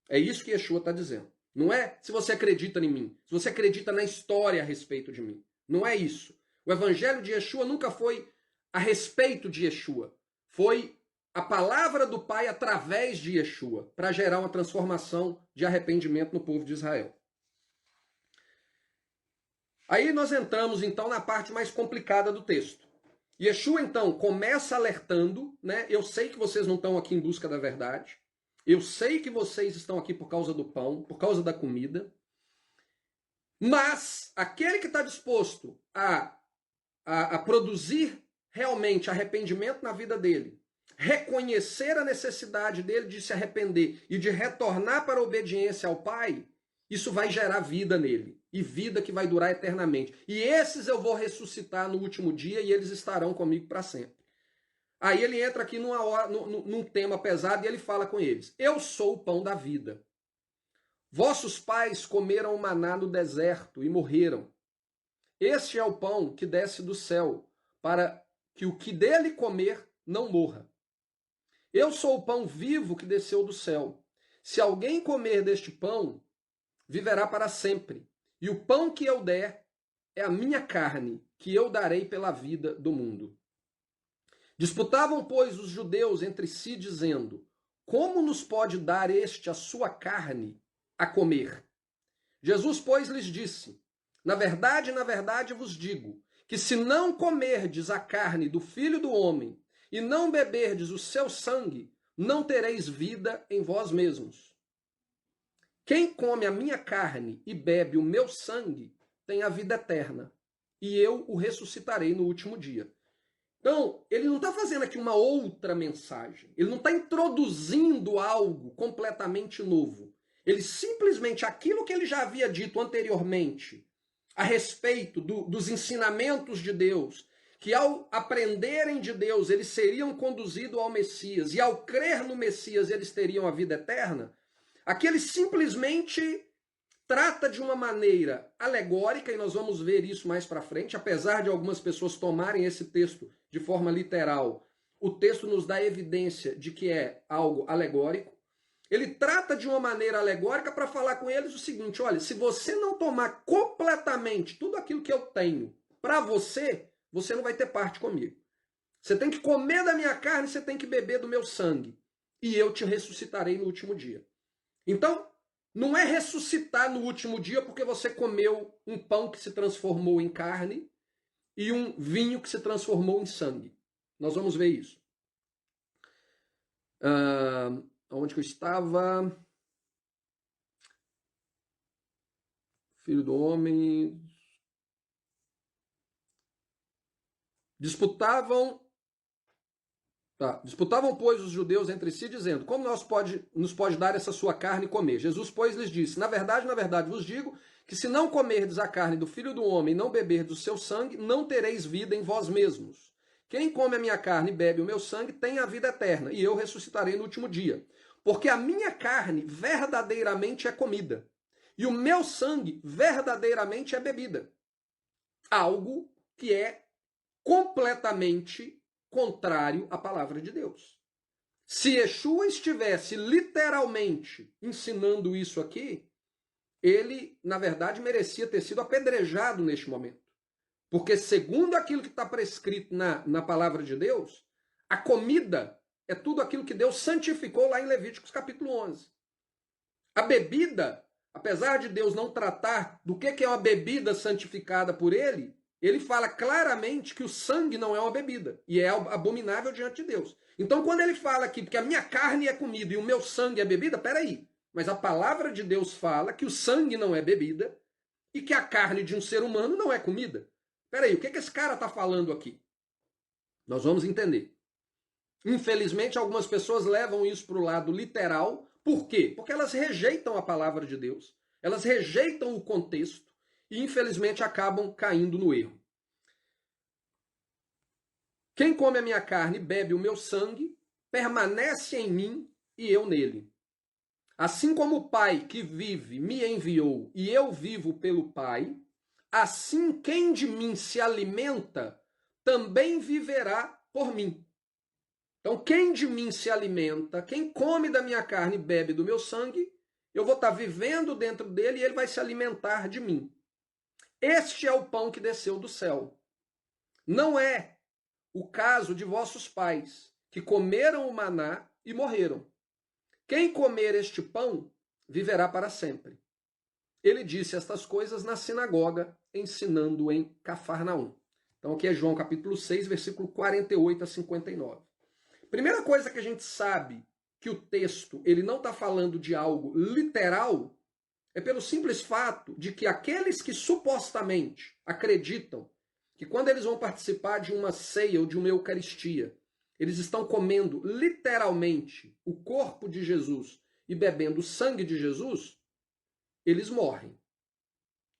É isso que Yeshua está dizendo. Não é se você acredita em mim, se você acredita na história a respeito de mim. Não é isso. O evangelho de Yeshua nunca foi a respeito de Yeshua. Foi a palavra do Pai através de Yeshua, para gerar uma transformação de arrependimento no povo de Israel. Aí nós entramos então na parte mais complicada do texto. Yeshua então começa alertando, né? Eu sei que vocês não estão aqui em busca da verdade. Eu sei que vocês estão aqui por causa do pão, por causa da comida. Mas aquele que está disposto a produzir realmente arrependimento na vida dele, reconhecer a necessidade dele de se arrepender e de retornar para a obediência ao Pai, isso vai gerar vida nele. E vida que vai durar eternamente. E esses eu vou ressuscitar no último dia e eles estarão comigo para sempre. Aí ele entra aqui num tema pesado e ele fala com eles. Eu sou o pão da vida. Vossos pais comeram o maná no deserto e morreram. Este é o pão que desce do céu, para que o que dele comer não morra. Eu sou o pão vivo que desceu do céu. Se alguém comer deste pão, viverá para sempre. E o pão que eu der é a minha carne, que eu darei pela vida do mundo. Disputavam, pois, os judeus entre si, dizendo, como nos pode dar este a sua carne a comer? Jesus, pois, lhes disse, na verdade vos digo, que se não comerdes a carne do Filho do Homem e não beberdes o seu sangue, não tereis vida em vós mesmos. Quem come a minha carne e bebe o meu sangue tem a vida eterna, e eu o ressuscitarei no último dia. Então, ele não está fazendo aqui uma outra mensagem. Ele não está introduzindo algo completamente novo. Ele simplesmente, aquilo que ele já havia dito anteriormente, a respeito dos ensinamentos de Deus, que ao aprenderem de Deus, eles seriam conduzidos ao Messias, e ao crer no Messias, eles teriam a vida eterna, aqui ele simplesmente trata de uma maneira alegórica, e nós vamos ver isso mais para frente, apesar de algumas pessoas tomarem esse texto de forma literal, o texto nos dá evidência de que é algo alegórico. Ele trata de uma maneira alegórica para falar com eles o seguinte: olha, se você não tomar completamente tudo aquilo que eu tenho para você, você não vai ter parte comigo. Você tem que comer da minha carne, você tem que beber do meu sangue, e eu te ressuscitarei no último dia. Então, não é ressuscitar no último dia porque você comeu um pão que se transformou em carne e um vinho que se transformou em sangue. Nós vamos ver isso. Onde que eu estava? Filho do homem. Disputavam, pois, os judeus entre si, dizendo: como nos pode dar essa sua carne e comer? Jesus, pois, lhes disse: na verdade, vos digo, que se não comerdes a carne do Filho do Homem e não beberdes o seu sangue, não tereis vida em vós mesmos. Quem come a minha carne e bebe o meu sangue tem a vida eterna, e eu ressuscitarei no último dia. Porque a minha carne verdadeiramente é comida, e o meu sangue verdadeiramente é bebida. Algo que é completamente contrário à palavra de Deus. Se Yeshua estivesse literalmente ensinando isso aqui, ele, na verdade, merecia ter sido apedrejado neste momento. Porque, segundo aquilo que está prescrito na palavra de Deus, a comida é tudo aquilo que Deus santificou lá em Levíticos capítulo 11. A bebida, apesar de Deus não tratar do que é uma bebida santificada por ele, ele fala claramente que o sangue não é uma bebida e é abominável diante de Deus. Então, quando ele fala aqui que a minha carne é comida e o meu sangue é bebida, peraí. Mas a palavra de Deus fala que o sangue não é bebida e que a carne de um ser humano não é comida. Peraí, o que esse cara está falando aqui? Nós vamos entender. Infelizmente, algumas pessoas levam isso para o lado literal. Por quê? Porque elas rejeitam a palavra de Deus, elas rejeitam o contexto e, infelizmente, acabam caindo no erro. Quem come a minha carne e bebe o meu sangue, permanece em mim e eu nele. Assim como o Pai que vive me enviou e eu vivo pelo Pai, assim quem de mim se alimenta também viverá por mim. Então, quem de mim se alimenta, quem come da minha carne e bebe do meu sangue, eu vou estar vivendo dentro dele e ele vai se alimentar de mim. Este é o pão que desceu do céu. Não é o caso de vossos pais, que comeram o maná e morreram. Quem comer este pão, viverá para sempre. Ele disse estas coisas na sinagoga, ensinando em Cafarnaum. Então aqui é João capítulo 6, versículo 48 a 59. Primeira coisa que a gente sabe que o texto ele não está falando de algo literal é pelo simples fato de que aqueles que supostamente acreditam que quando eles vão participar de uma ceia ou de uma eucaristia, eles estão comendo literalmente o corpo de Jesus e bebendo o sangue de Jesus, eles morrem.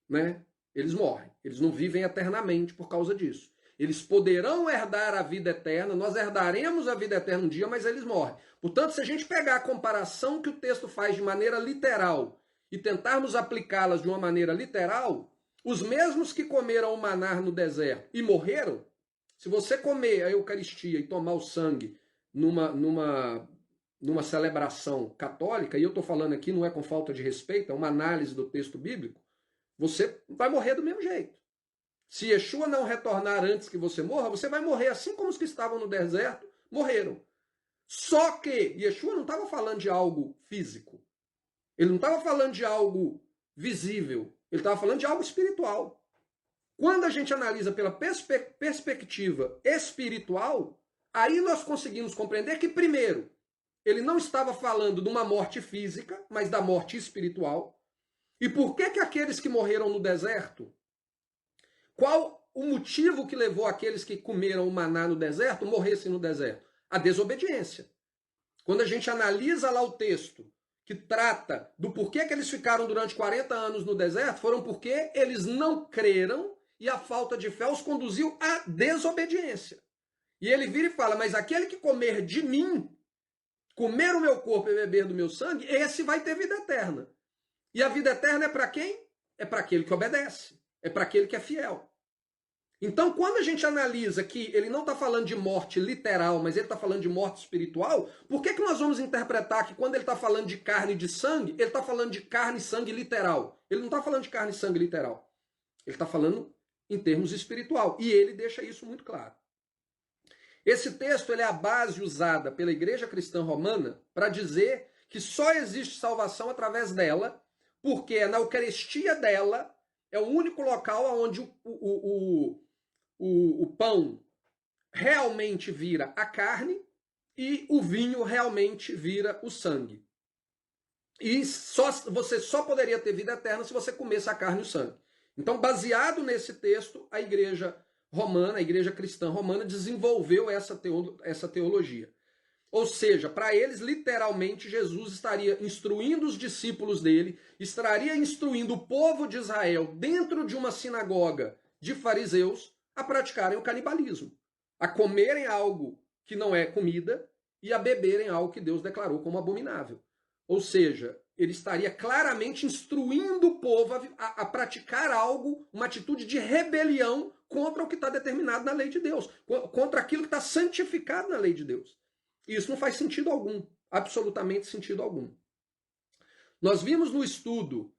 Né? Eles morrem. Eles não vivem eternamente por causa disso. Eles poderão herdar a vida eterna, nós herdaremos a vida eterna um dia, mas eles morrem. Portanto, se a gente pegar a comparação que o texto faz de maneira literal e tentarmos aplicá-las de uma maneira literal, os mesmos que comeram o maná no deserto e morreram, se você comer a Eucaristia e tomar o sangue numa celebração católica, e eu estou falando aqui não é com falta de respeito, é uma análise do texto bíblico, você vai morrer do mesmo jeito. Se Yeshua não retornar antes que você morra, você vai morrer assim como os que estavam no deserto morreram. Só que Yeshua não estava falando de algo físico. Ele não estava falando de algo visível. Ele estava falando de algo espiritual. Quando a gente analisa pela perspectiva espiritual, aí nós conseguimos compreender que, primeiro, ele não estava falando de uma morte física, mas da morte espiritual. E por que aqueles que morreram no deserto, qual o motivo que levou aqueles que comeram o maná no deserto morressem no deserto? A desobediência. Quando a gente analisa lá o texto que trata do porquê que eles ficaram durante 40 anos no deserto, foram porque eles não creram e a falta de fé os conduziu à desobediência. E ele vira e fala, mas aquele que comer de mim, comer o meu corpo e beber do meu sangue, esse vai ter vida eterna. E a vida eterna é para quem? É para aquele que obedece. É para aquele que é fiel. Então, quando a gente analisa que ele não está falando de morte literal, mas ele está falando de morte espiritual, por que nós vamos interpretar que quando ele está falando de carne e de sangue, ele está falando de carne e sangue literal? Ele não está falando de carne e sangue literal. Ele está falando em termos espiritual. E ele deixa isso muito claro. Esse texto ele é a base usada pela Igreja Cristã Romana para dizer que só existe salvação através dela, porque na Eucaristia dela é o único local onde o pão realmente vira a carne e o vinho realmente vira o sangue. E você só poderia ter vida eterna se você comesse a carne e o sangue. Então, baseado nesse texto, a Igreja Romana, a Igreja Cristã Romana, desenvolveu essa teologia. Ou seja, para eles, literalmente, Jesus estaria instruindo os discípulos dele, estaria instruindo o povo de Israel dentro de uma sinagoga de fariseus a praticarem o canibalismo, a comerem algo que não é comida e a beberem algo que Deus declarou como abominável. Ou seja, ele estaria claramente instruindo o povo a praticar algo, uma atitude de rebelião contra o que está determinado na lei de Deus, contra aquilo que está santificado na lei de Deus. E isso não faz sentido algum, absolutamente sentido algum. Nós vimos no estudo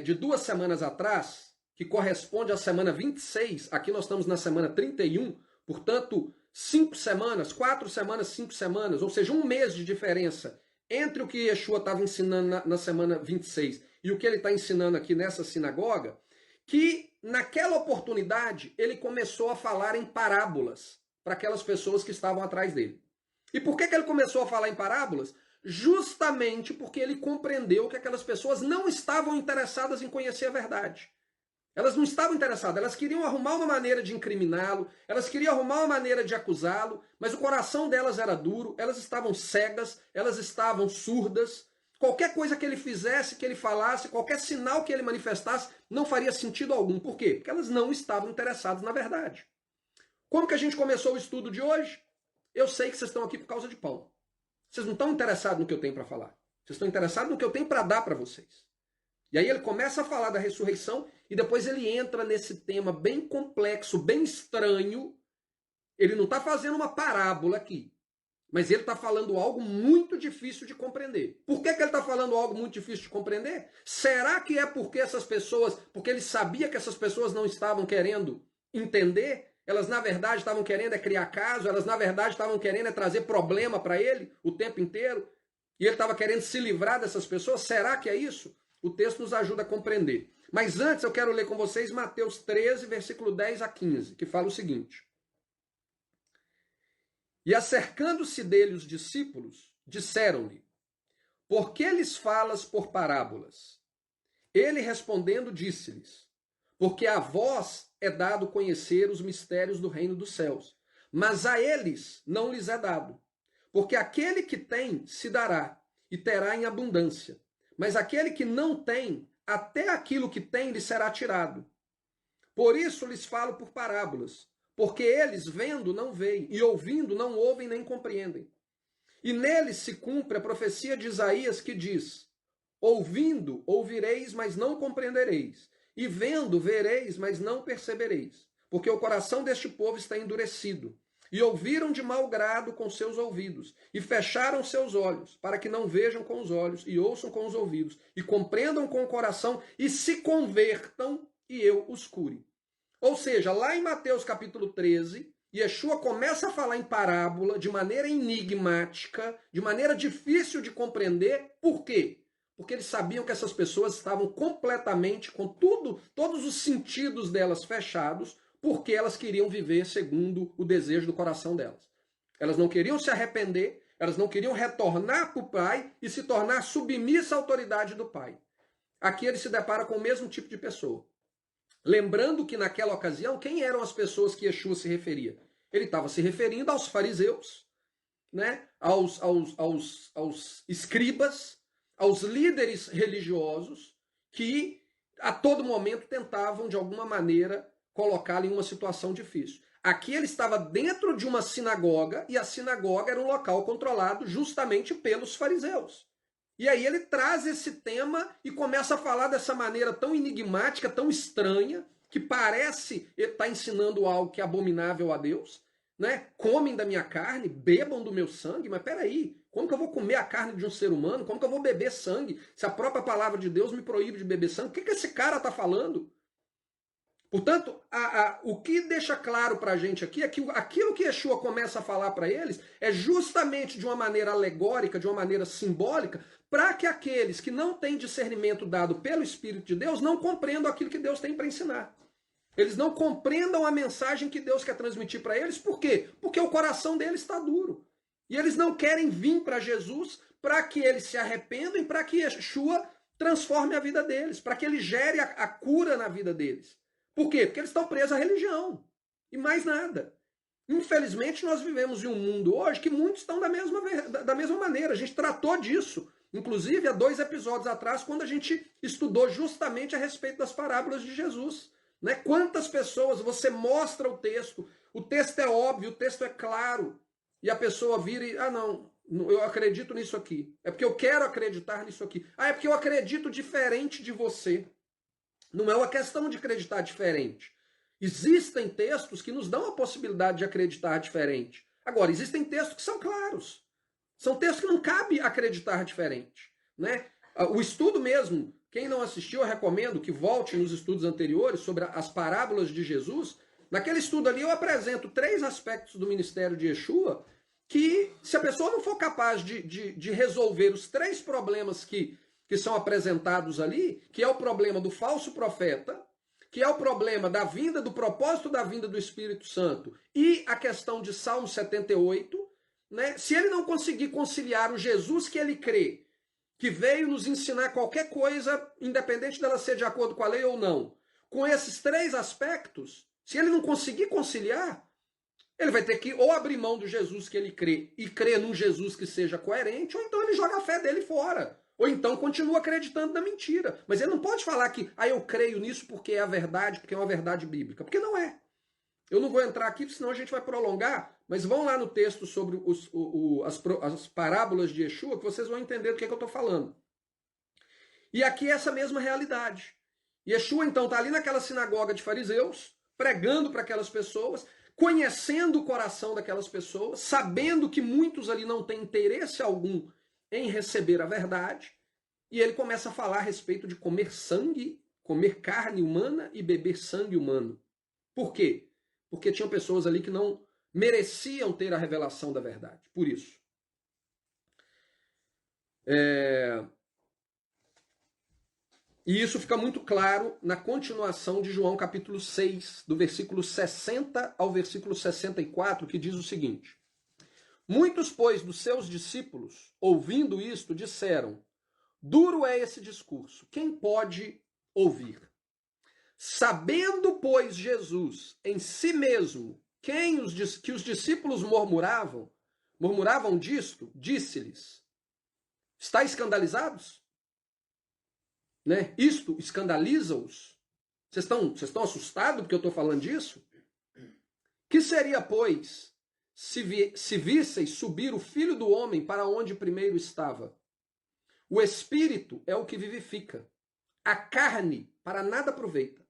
de 2 semanas atrás, que corresponde à semana 26, aqui nós estamos na semana 31, portanto, 5 semanas, 4 semanas, 5 semanas, ou seja, um mês de diferença entre o que Yeshua estava ensinando na semana 26 e o que ele está ensinando aqui nessa sinagoga, que naquela oportunidade ele começou a falar em parábolas para aquelas pessoas que estavam atrás dele. E por que ele começou a falar em parábolas? Justamente porque ele compreendeu que aquelas pessoas não estavam interessadas em conhecer a verdade. Elas não estavam interessadas, elas queriam arrumar uma maneira de incriminá-lo, elas queriam arrumar uma maneira de acusá-lo, mas o coração delas era duro, elas estavam cegas, elas estavam surdas. Qualquer coisa que ele fizesse, que ele falasse, qualquer sinal que ele manifestasse, não faria sentido algum. Por quê? Porque elas não estavam interessadas na verdade. Como que a gente começou o estudo de hoje? Eu sei que vocês estão aqui por causa de pão. Vocês não estão interessados no que eu tenho para falar. Vocês estão interessados no que eu tenho para dar para vocês. E aí ele começa a falar da ressurreição e depois ele entra nesse tema bem complexo, bem estranho. Ele não está fazendo uma parábola aqui, mas ele está falando algo muito difícil de compreender. Por que ele está falando algo muito difícil de compreender? Será que é porque porque ele sabia que essas pessoas não estavam querendo entender? Elas, na verdade, estavam querendo criar caso, elas, na verdade, estavam querendo trazer problema para ele o tempo inteiro, e ele estava querendo se livrar dessas pessoas? Será que é isso? O texto nos ajuda a compreender. Mas antes eu quero ler com vocês Mateus 13, versículo 10 a 15, que fala o seguinte. E acercando-se dele os discípulos, disseram-lhe, por que lhes falas por parábolas? Ele respondendo disse-lhes, porque a vós é dado conhecer os mistérios do reino dos céus, mas a eles não lhes é dado. Porque aquele que tem se dará, e terá em abundância. Mas aquele que não tem, até aquilo que tem lhe será tirado. Por isso lhes falo por parábolas, porque eles, vendo, não veem, e ouvindo, não ouvem nem compreendem. E neles se cumpre a profecia de Isaías que diz, ouvindo, ouvireis, mas não compreendereis. E vendo, vereis, mas não percebereis. Porque o coração deste povo está endurecido. E ouviram de mau grado com seus ouvidos, e fecharam seus olhos, para que não vejam com os olhos, e ouçam com os ouvidos, e compreendam com o coração, e se convertam, e eu os cure. Ou seja, lá em Mateus capítulo 13, Yeshua começa a falar em parábola, de maneira enigmática, de maneira difícil de compreender. Por quê? Porque eles sabiam que essas pessoas estavam completamente com tudo, todos os sentidos delas fechados, porque elas queriam viver segundo o desejo do coração delas. Elas não queriam se arrepender, elas não queriam retornar para o pai e se tornar submissa à autoridade do pai. Aqui ele se depara com o mesmo tipo de pessoa. Lembrando que naquela ocasião, quem eram as pessoas que Yeshua se referia? Ele estava se referindo aos fariseus, né? aos escribas, aos líderes religiosos que a todo momento tentavam, de alguma maneira, colocá-lo em uma situação difícil. Aqui ele estava dentro de uma sinagoga, e a sinagoga era um local controlado justamente pelos fariseus. E aí ele traz esse tema e começa a falar dessa maneira tão enigmática, tão estranha, que parece ele estar ensinando algo que é abominável a Deus, né? Comem da minha carne, bebam do meu sangue, mas peraí, como que eu vou comer a carne de um ser humano? Como que eu vou beber sangue? Se a própria palavra de Deus me proíbe de beber sangue, o que esse cara está falando? Portanto, o que deixa claro para a gente aqui é que aquilo que Yeshua começa a falar para eles é justamente de uma maneira alegórica, de uma maneira simbólica, para que aqueles que não têm discernimento dado pelo Espírito de Deus não compreendam aquilo que Deus tem para ensinar. Eles não compreendam a mensagem que Deus quer transmitir para eles. Por quê? Porque o coração deles está duro. E eles não querem vir para Jesus para que eles se arrependam e para que Yeshua transforme a vida deles, para que ele gere a cura na vida deles. Por quê? Porque eles estão presos à religião. E mais nada. Infelizmente, nós vivemos em um mundo hoje que muitos estão da mesma maneira. A gente tratou disso, inclusive, há 2 episódios atrás, quando a gente estudou justamente a respeito das parábolas de Jesus. Né? Quantas pessoas você mostra o texto é óbvio, o texto é claro, e a pessoa vira e, não, eu acredito nisso aqui. É porque eu quero acreditar nisso aqui. É porque eu acredito diferente de você. Não é uma questão de acreditar diferente. Existem textos que nos dão a possibilidade de acreditar diferente. Agora, existem textos que são claros. São textos que não cabe acreditar diferente. Né? O estudo mesmo, quem não assistiu, eu recomendo que volte nos estudos anteriores sobre as parábolas de Jesus. Naquele estudo ali eu apresento 3 aspectos do ministério de Yeshua que, se a pessoa não for capaz de resolver os 3 problemas que são apresentados ali, que é o problema do falso profeta, que é o problema da vinda, do propósito da vinda do Espírito Santo, e a questão de Salmo 78, né? Se ele não conseguir conciliar o Jesus que ele crê, que veio nos ensinar qualquer coisa, independente dela ser de acordo com a lei ou não, com esses 3 aspectos, se ele não conseguir conciliar, ele vai ter que ou abrir mão do Jesus que ele crê e crer num Jesus que seja coerente, ou então ele joga a fé dele fora. Ou então continua acreditando na mentira. Mas ele não pode falar que eu creio nisso porque é a verdade, porque é uma verdade bíblica. Porque não é. Eu não vou entrar aqui, senão a gente vai prolongar, mas vão lá no texto sobre as parábolas de Yeshua, que vocês vão entender do que eu estou falando. E aqui é essa mesma realidade. Yeshua, então, está ali naquela sinagoga de fariseus, pregando para aquelas pessoas, conhecendo o coração daquelas pessoas, sabendo que muitos ali não têm interesse algum em receber a verdade, e ele começa a falar a respeito de comer sangue, comer carne humana e beber sangue humano. Por quê? Porque tinham pessoas ali que não mereciam ter a revelação da verdade. Por isso. E isso fica muito claro na continuação de João capítulo 6, do versículo 60 ao versículo 64, que diz o seguinte: Muitos, pois, dos seus discípulos, ouvindo isto, disseram: Duro é esse discurso, quem pode ouvir? Sabendo, pois, Jesus em si mesmo que os discípulos murmuravam disto, disse-lhes: Estáis escandalizados? Né? Isto escandaliza-os? Vocês estão assustados porque eu estou falando disso? Que seria, pois, se visseis subir o Filho do Homem para onde primeiro estava? O Espírito é o que vivifica. A carne para nada aproveita.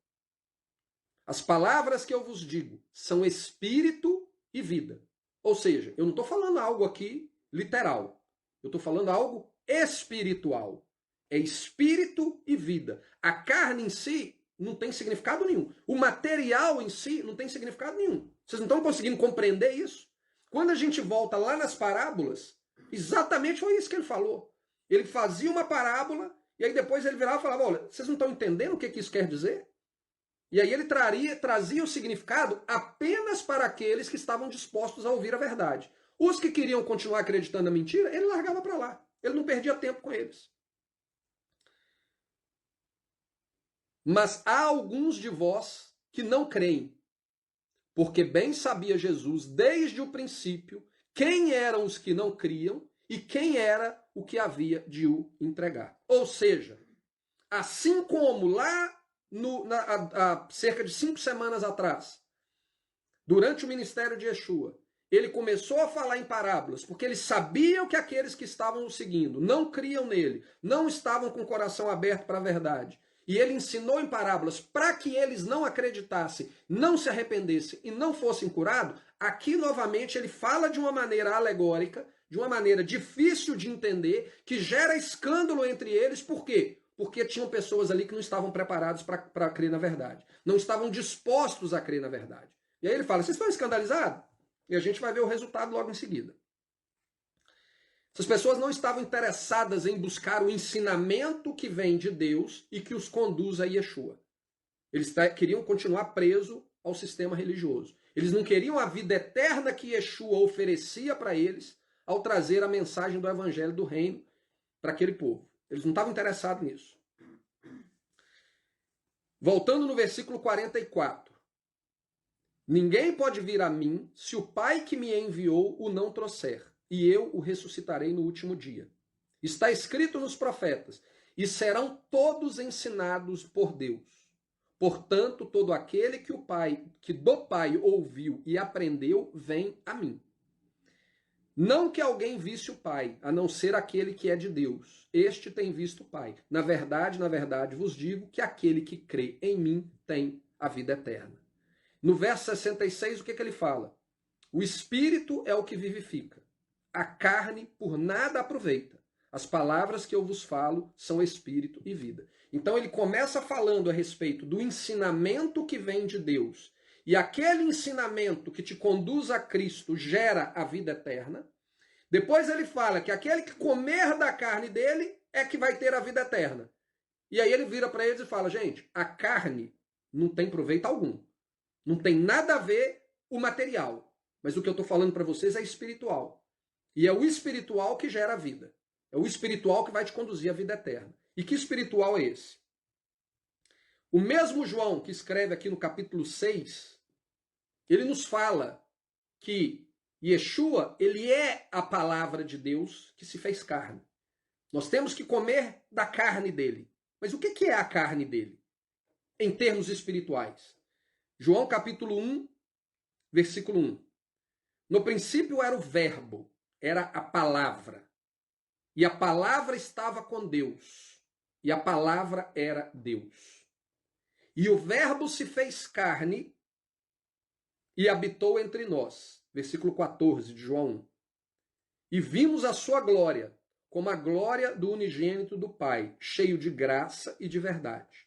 As palavras que eu vos digo são Espírito e vida. Ou seja, eu não estou falando algo aqui literal. Eu estou falando algo espiritual. É Espírito e vida. A carne em si não tem significado nenhum. O material em si não tem significado nenhum. Vocês não estão conseguindo compreender isso? Quando a gente volta lá nas parábolas, exatamente foi isso que ele falou. Ele fazia uma parábola e aí depois ele virava e falava, olha, vocês não estão entendendo o que isso quer dizer? E aí ele trazia o significado apenas para aqueles que estavam dispostos a ouvir a verdade. Os que queriam continuar acreditando na mentira, ele largava para lá. Ele não perdia tempo com eles. Mas há alguns de vós que não creem, porque bem sabia Jesus desde o princípio quem eram os que não criam e quem era o que havia de o entregar. Ou seja, assim como lá há cerca de 5 semanas atrás, durante o ministério de Yeshua, ele começou a falar em parábolas, porque ele sabia que aqueles que estavam o seguindo não criam nele, não estavam com o coração aberto para a verdade. E ele ensinou em parábolas para que eles não acreditassem, não se arrependessem e não fossem curados. Aqui, novamente, ele fala de uma maneira alegórica, de uma maneira difícil de entender, que gera escândalo entre eles. Por quê? Porque tinham pessoas ali que não estavam preparados para crer na verdade. Não estavam dispostos a crer na verdade. E aí ele fala, vocês estão escandalizados? E a gente vai ver o resultado logo em seguida. Essas pessoas não estavam interessadas em buscar o ensinamento que vem de Deus e que os conduz a Yeshua. Eles queriam continuar presos ao sistema religioso. Eles não queriam a vida eterna que Yeshua oferecia para eles ao trazer a mensagem do evangelho do reino para aquele povo. Eles não estavam interessados nisso. Voltando no versículo 44. Ninguém pode vir a mim se o Pai que me enviou o não trouxer, e eu o ressuscitarei no último dia. Está escrito nos profetas, e serão todos ensinados por Deus. Portanto, todo aquele que do Pai ouviu e aprendeu, vem a mim. Não que alguém visse o Pai, a não ser aquele que é de Deus. Este tem visto o Pai. Na verdade, vos digo que aquele que crê em mim tem a vida eterna. No verso 66, o que ele fala? O Espírito é o que vivifica. A carne por nada aproveita. As palavras que eu vos falo são Espírito e vida. Então ele começa falando a respeito do ensinamento que vem de Deus. E aquele ensinamento que te conduz a Cristo gera a vida eterna. Depois ele fala que aquele que comer da carne dele é que vai ter a vida eterna. E aí ele vira para eles e fala, gente, a carne não tem proveito algum. Não tem nada a ver o material. Mas o que eu estou falando para vocês é espiritual. E é o espiritual que gera a vida. É o espiritual que vai te conduzir à vida eterna. E que espiritual é esse? O mesmo João que escreve aqui no capítulo 6, ele nos fala que Yeshua, ele é a palavra de Deus que se fez carne. Nós temos que comer da carne dele. Mas o que é a carne dele? Em termos espirituais. João capítulo 1, versículo 1. No princípio era o verbo, era a palavra. E a palavra estava com Deus. E a palavra era Deus. E o verbo se fez carne e habitou entre nós. Versículo 14 de João 1. E vimos a sua glória, como a glória do unigênito do Pai, cheio de graça e de verdade.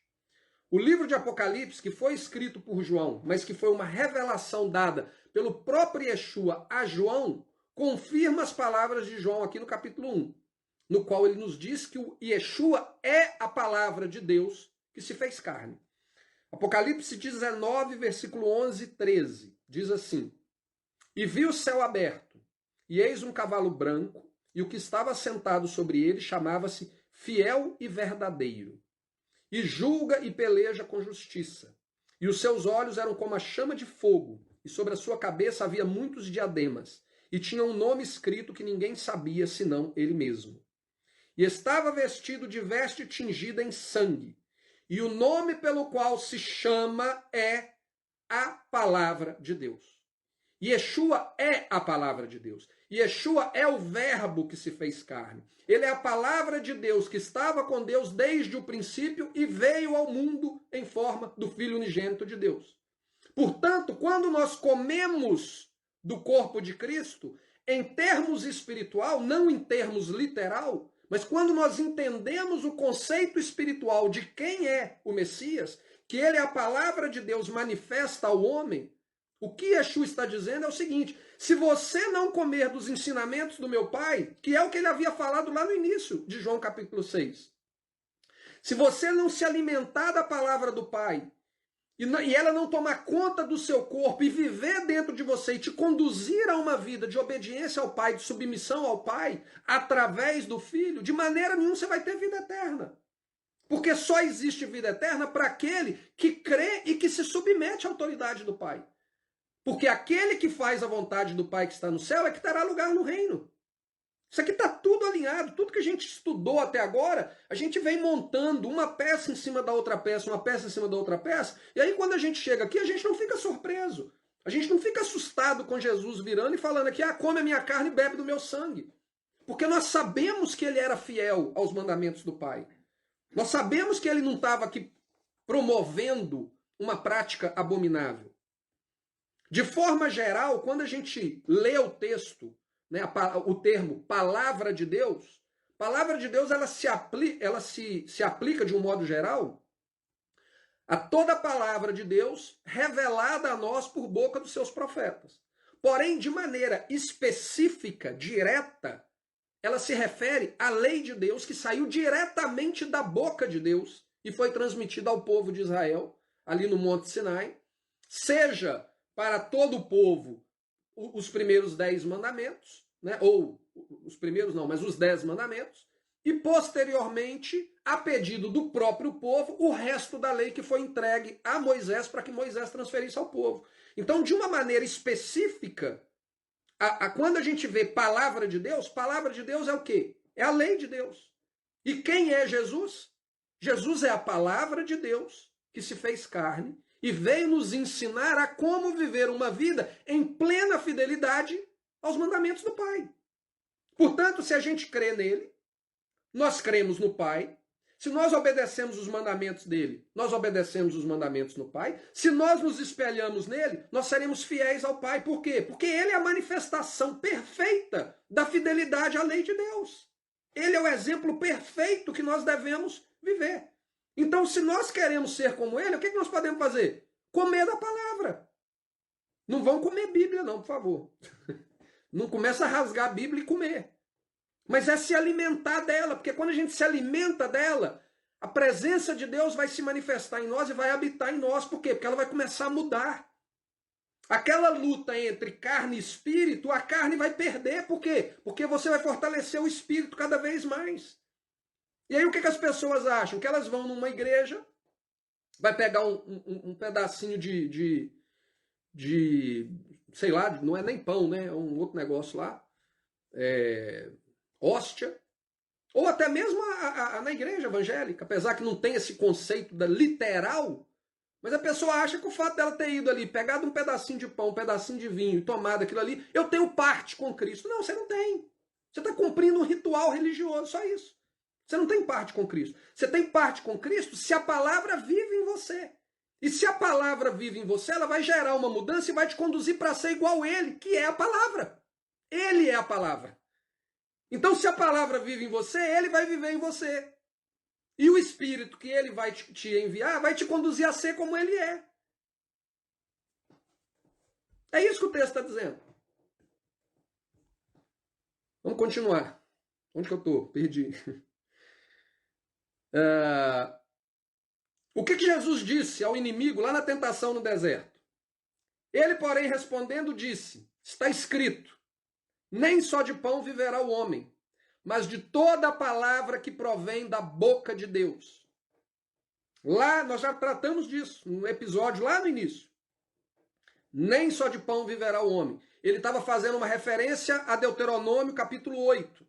O livro de Apocalipse, que foi escrito por João, mas que foi uma revelação dada pelo próprio Yeshua a João, confirma as palavras de João aqui no capítulo 1, no qual ele nos diz que o Yeshua é a palavra de Deus que se fez carne. Apocalipse 19, versículo 11 e 13, diz assim: E vi o céu aberto, e eis um cavalo branco, e o que estava sentado sobre ele chamava-se Fiel e Verdadeiro. E julga e peleja com justiça. E os seus olhos eram como a chama de fogo, e sobre a sua cabeça havia muitos diademas, e tinha um nome escrito que ninguém sabia senão ele mesmo. E estava vestido de veste tingida em sangue, e o nome pelo qual se chama é a Palavra de Deus. Yeshua é a Palavra de Deus. Yeshua é o verbo que se fez carne. Ele é a palavra de Deus que estava com Deus desde o princípio e veio ao mundo em forma do Filho unigênito de Deus. Portanto, quando nós comemos do corpo de Cristo, em termos espiritual, não em termos literal, mas quando nós entendemos o conceito espiritual de quem é o Messias, que ele é a palavra de Deus manifesta ao homem, O que Yeshua está dizendo é o seguinte: se você não comer dos ensinamentos do meu Pai, que é o que ele havia falado lá no início de João capítulo 6, se você não se alimentar da palavra do Pai, e ela não tomar conta do seu corpo e viver dentro de você e te conduzir a uma vida de obediência ao Pai, de submissão ao Pai, através do Filho, de maneira nenhuma você vai ter vida eterna. Porque só existe vida eterna para aquele que crê e que se submete à autoridade do Pai. Porque aquele que faz a vontade do Pai que está no céu é que terá lugar no reino. Isso aqui está tudo alinhado, tudo que a gente estudou até agora, a gente vem montando uma peça em cima da outra peça, uma peça em cima da outra peça, e aí quando a gente chega aqui, a gente não fica surpreso, a gente não fica assustado com Jesus virando e falando aqui, come a minha carne e bebe do meu sangue. Porque nós sabemos que ele era fiel aos mandamentos do Pai. Nós sabemos que ele não estava aqui promovendo uma prática abominável. De forma geral, quando a gente lê o texto, né, o termo palavra de Deus ela se aplica de um modo geral a toda a palavra de Deus revelada a nós por boca dos seus profetas. Porém, de maneira específica, direta, ela se refere à lei de Deus que saiu diretamente da boca de Deus e foi transmitida ao povo de Israel, ali no Monte Sinai, seja para todo o povo os primeiros 10 mandamentos, né? Ou os primeiros não, mas os 10 mandamentos, e posteriormente, a pedido do próprio povo, o resto da lei que foi entregue a Moisés para que Moisés transferisse ao povo. Então, de uma maneira específica, quando a gente vê palavra de Deus é o quê? É a lei de Deus. E quem é Jesus? Jesus é a palavra de Deus que se fez carne e veio nos ensinar a como viver uma vida em plena fidelidade aos mandamentos do Pai. Portanto, se a gente crê nele, nós cremos no Pai. Se nós obedecemos os mandamentos dele, nós obedecemos os mandamentos no Pai. Se nós nos espelhamos nele, nós seremos fiéis ao Pai. Por quê? Porque ele é a manifestação perfeita da fidelidade à lei de Deus. Ele é o exemplo perfeito que nós devemos viver. Então, se nós queremos ser como ele, o que nós podemos fazer? Comer da palavra. Não vão comer Bíblia, não, por favor. Não começa a rasgar a Bíblia e comer. Mas é se alimentar dela, porque quando a gente se alimenta dela, a presença de Deus vai se manifestar em nós e vai habitar em nós. Por quê? Porque ela vai começar a mudar. Aquela luta entre carne e espírito, a carne vai perder. Por quê? Porque você vai fortalecer o espírito cada vez mais. E aí o que as pessoas acham? Que elas vão numa igreja, vai pegar um pedacinho de sei lá, não é nem pão, né? É um outro negócio lá, hóstia, ou até mesmo na igreja evangélica, apesar que não tem esse conceito da literal, mas a pessoa acha que o fato dela ter ido ali, pegado um pedacinho de pão, um pedacinho de vinho e tomado aquilo ali, eu tenho parte com Cristo. Não, você não tem. Você está cumprindo um ritual religioso, só isso. Você não tem parte com Cristo. Você tem parte com Cristo se a palavra vive em você. E se a palavra vive em você, ela vai gerar uma mudança e vai te conduzir para ser igual a ele, que é a palavra. Ele é a palavra. Então, se a palavra vive em você, ele vai viver em você. E o Espírito que ele vai te enviar vai te conduzir a ser como ele é. É isso que o texto está dizendo. Vamos continuar. Onde que eu estou? Perdi. O que Jesus disse ao inimigo lá na tentação no deserto? Ele, porém, respondendo, disse: está escrito, nem só de pão viverá o homem, mas de toda a palavra que provém da boca de Deus. Lá, nós já tratamos disso, no episódio lá no início. Nem só de pão viverá o homem. Ele estava fazendo uma referência a Deuteronômio capítulo 8.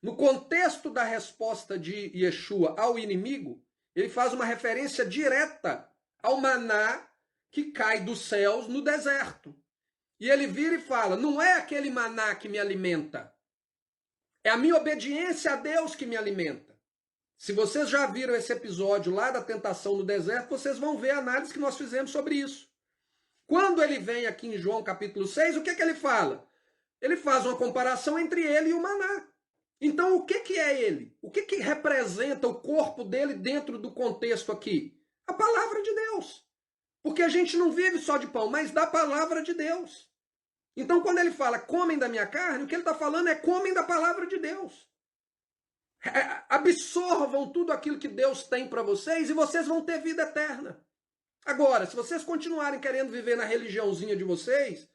No contexto da resposta de Yeshua ao inimigo, ele faz uma referência direta ao maná que cai dos céus no deserto. E ele vira e fala, não é aquele maná que me alimenta, é a minha obediência a Deus que me alimenta. Se vocês já viram esse episódio lá da tentação no deserto, vocês vão ver a análise que nós fizemos sobre isso. Quando ele vem aqui em João capítulo 6, o que ele fala? Ele faz uma comparação entre ele e o maná. Então, o que é ele? O que representa o corpo dele dentro do contexto aqui? A palavra de Deus. Porque a gente não vive só de pão, mas da palavra de Deus. Então, quando ele fala comem da minha carne, o que ele está falando é comem da palavra de Deus. Absorvam tudo aquilo que Deus tem para vocês e vocês vão ter vida eterna. Agora, se vocês continuarem querendo viver na religiãozinha de vocês,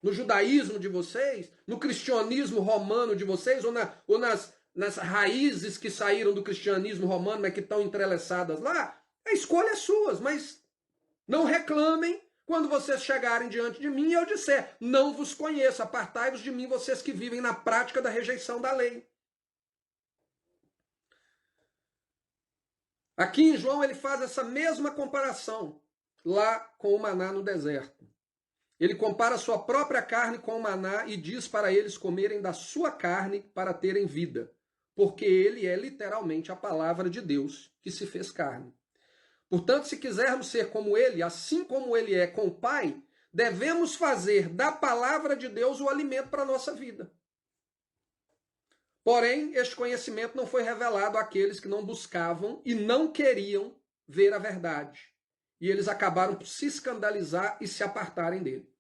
no judaísmo de vocês, no cristianismo romano de vocês, ou nas raízes que saíram do cristianismo romano, mas que estão entrelaçadas lá, a escolha é sua, mas não reclamem quando vocês chegarem diante de mim e eu disser, não vos conheço, apartai-vos de mim, vocês que vivem na prática da rejeição da lei. Aqui em João ele faz essa mesma comparação lá com o maná no deserto. Ele compara a sua própria carne com o maná e diz para eles comerem da sua carne para terem vida, porque ele é literalmente a palavra de Deus que se fez carne. Portanto, se quisermos ser como ele, assim como ele é com o Pai, devemos fazer da palavra de Deus o alimento para a nossa vida. Porém, este conhecimento não foi revelado àqueles que não buscavam e não queriam ver a verdade. E eles acabaram por se escandalizar e se apartarem dele.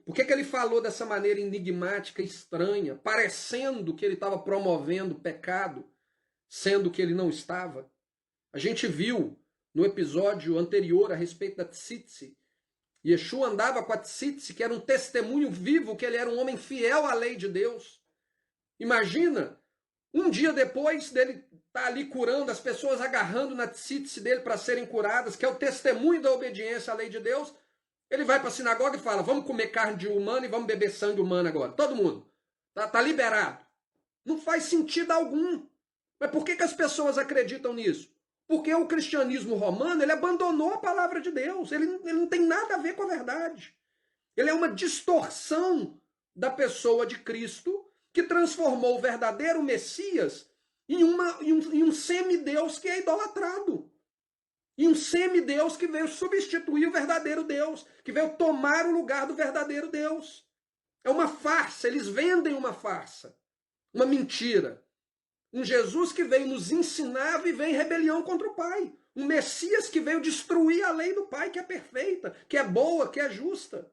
Por que ele falou dessa maneira enigmática, estranha, parecendo que ele estava promovendo pecado, sendo que ele não estava? A gente viu no episódio anterior a respeito da tzitzi. Yeshua andava com a tzitzi, que era um testemunho vivo que ele era um homem fiel à lei de Deus. Imagina, um dia depois dele estar ali curando, as pessoas agarrando na tzitzi dele para serem curadas, que é o testemunho da obediência à lei de Deus, ele vai para a sinagoga e fala, vamos comer carne de humano e vamos beber sangue humano agora. Todo mundo. Tá liberado. Não faz sentido algum. Mas por que as pessoas acreditam nisso? Porque o cristianismo romano, ele abandonou a palavra de Deus. Ele não tem nada a ver com a verdade. Ele é uma distorção da pessoa de Cristo que transformou o verdadeiro Messias em um semideus que é idolatrado. E um semideus que veio substituir o verdadeiro Deus, que veio tomar o lugar do verdadeiro Deus. É uma farsa, eles vendem uma farsa, uma mentira. Um Jesus que veio nos ensinar a viver em rebelião contra o Pai. Um Messias que veio destruir a lei do Pai, que é perfeita, que é boa, que é justa.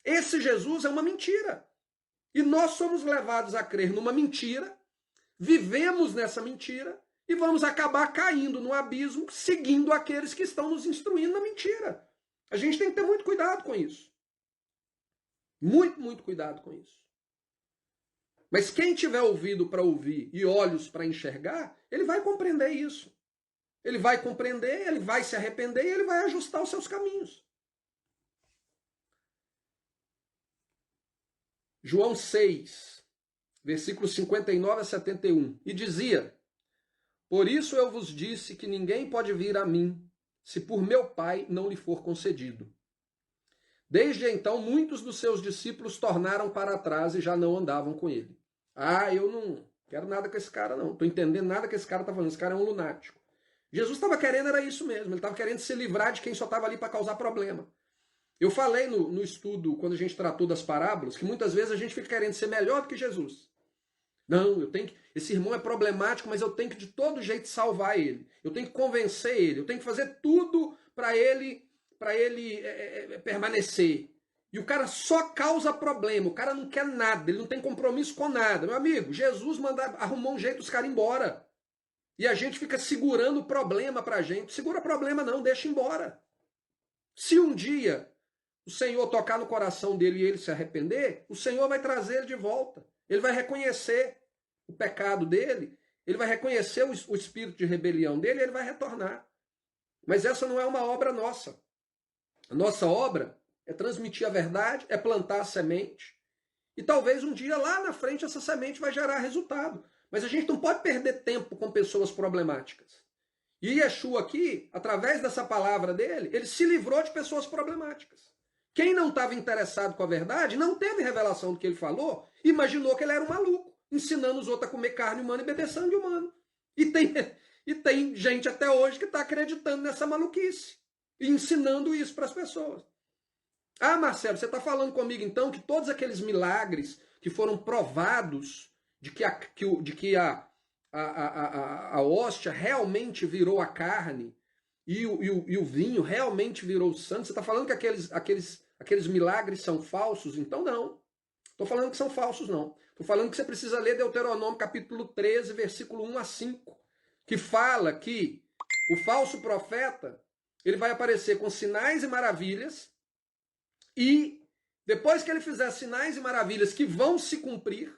Esse Jesus é uma mentira. E nós somos levados a crer numa mentira, vivemos nessa mentira, e vamos acabar caindo no abismo, seguindo aqueles que estão nos instruindo na mentira. A gente tem que ter muito cuidado com isso. Muito, muito cuidado com isso. Mas quem tiver ouvido para ouvir e olhos para enxergar, ele vai compreender isso. Ele vai compreender, ele vai se arrepender e ele vai ajustar os seus caminhos. João 6, versículos 59 a 71. E dizia, por isso eu vos disse que ninguém pode vir a mim, se por meu Pai não lhe for concedido. Desde então, muitos dos seus discípulos tornaram para trás e já não andavam com ele. Ah, eu não quero nada com esse cara, não. Estou entendendo nada que esse cara está falando. Esse cara é um lunático. Jesus estava querendo, era isso mesmo. Ele estava querendo se livrar de quem só estava ali para causar problema. Eu falei no estudo, quando a gente tratou das parábolas, que muitas vezes a gente fica querendo ser melhor do que Jesus. Não, eu tenho que. Esse irmão é problemático, mas eu tenho que de todo jeito salvar ele. Eu tenho que convencer ele. Eu tenho que fazer tudo para ele permanecer. E o cara só causa problema. O cara não quer nada. Ele não tem compromisso com nada. Meu amigo, Jesus arrumou um jeito dos caras ir embora. E a gente fica segurando o problema pra gente. Segura problema não, deixa embora. Se um dia o Senhor tocar no coração dele e ele se arrepender, o Senhor vai trazer ele de volta. Ele vai reconhecer o pecado dele, ele vai reconhecer o espírito de rebelião dele e ele vai retornar. Mas essa não é uma obra nossa. A nossa obra é transmitir a verdade, é plantar a semente. E talvez um dia lá na frente essa semente vai gerar resultado. Mas a gente não pode perder tempo com pessoas problemáticas. E Yeshua aqui, através dessa palavra dele, ele se livrou de pessoas problemáticas. Quem não estava interessado com a verdade, não teve revelação do que ele falou, imaginou que ele era um maluco, ensinando os outros a comer carne humana e beber sangue humano. E tem gente até hoje que está acreditando nessa maluquice e ensinando isso para as pessoas. Ah, Marcelo, você está falando comigo então que todos aqueles milagres que foram provados de que a hóstia realmente virou a carne e o vinho realmente virou sangue, você está falando que aqueles milagres são falsos? Então não. Estou falando que são falsos, não. Estou falando que você precisa ler Deuteronômio capítulo 13, versículo 1 a 5, que fala que o falso profeta ele vai aparecer com sinais e maravilhas e depois que ele fizer sinais e maravilhas que vão se cumprir,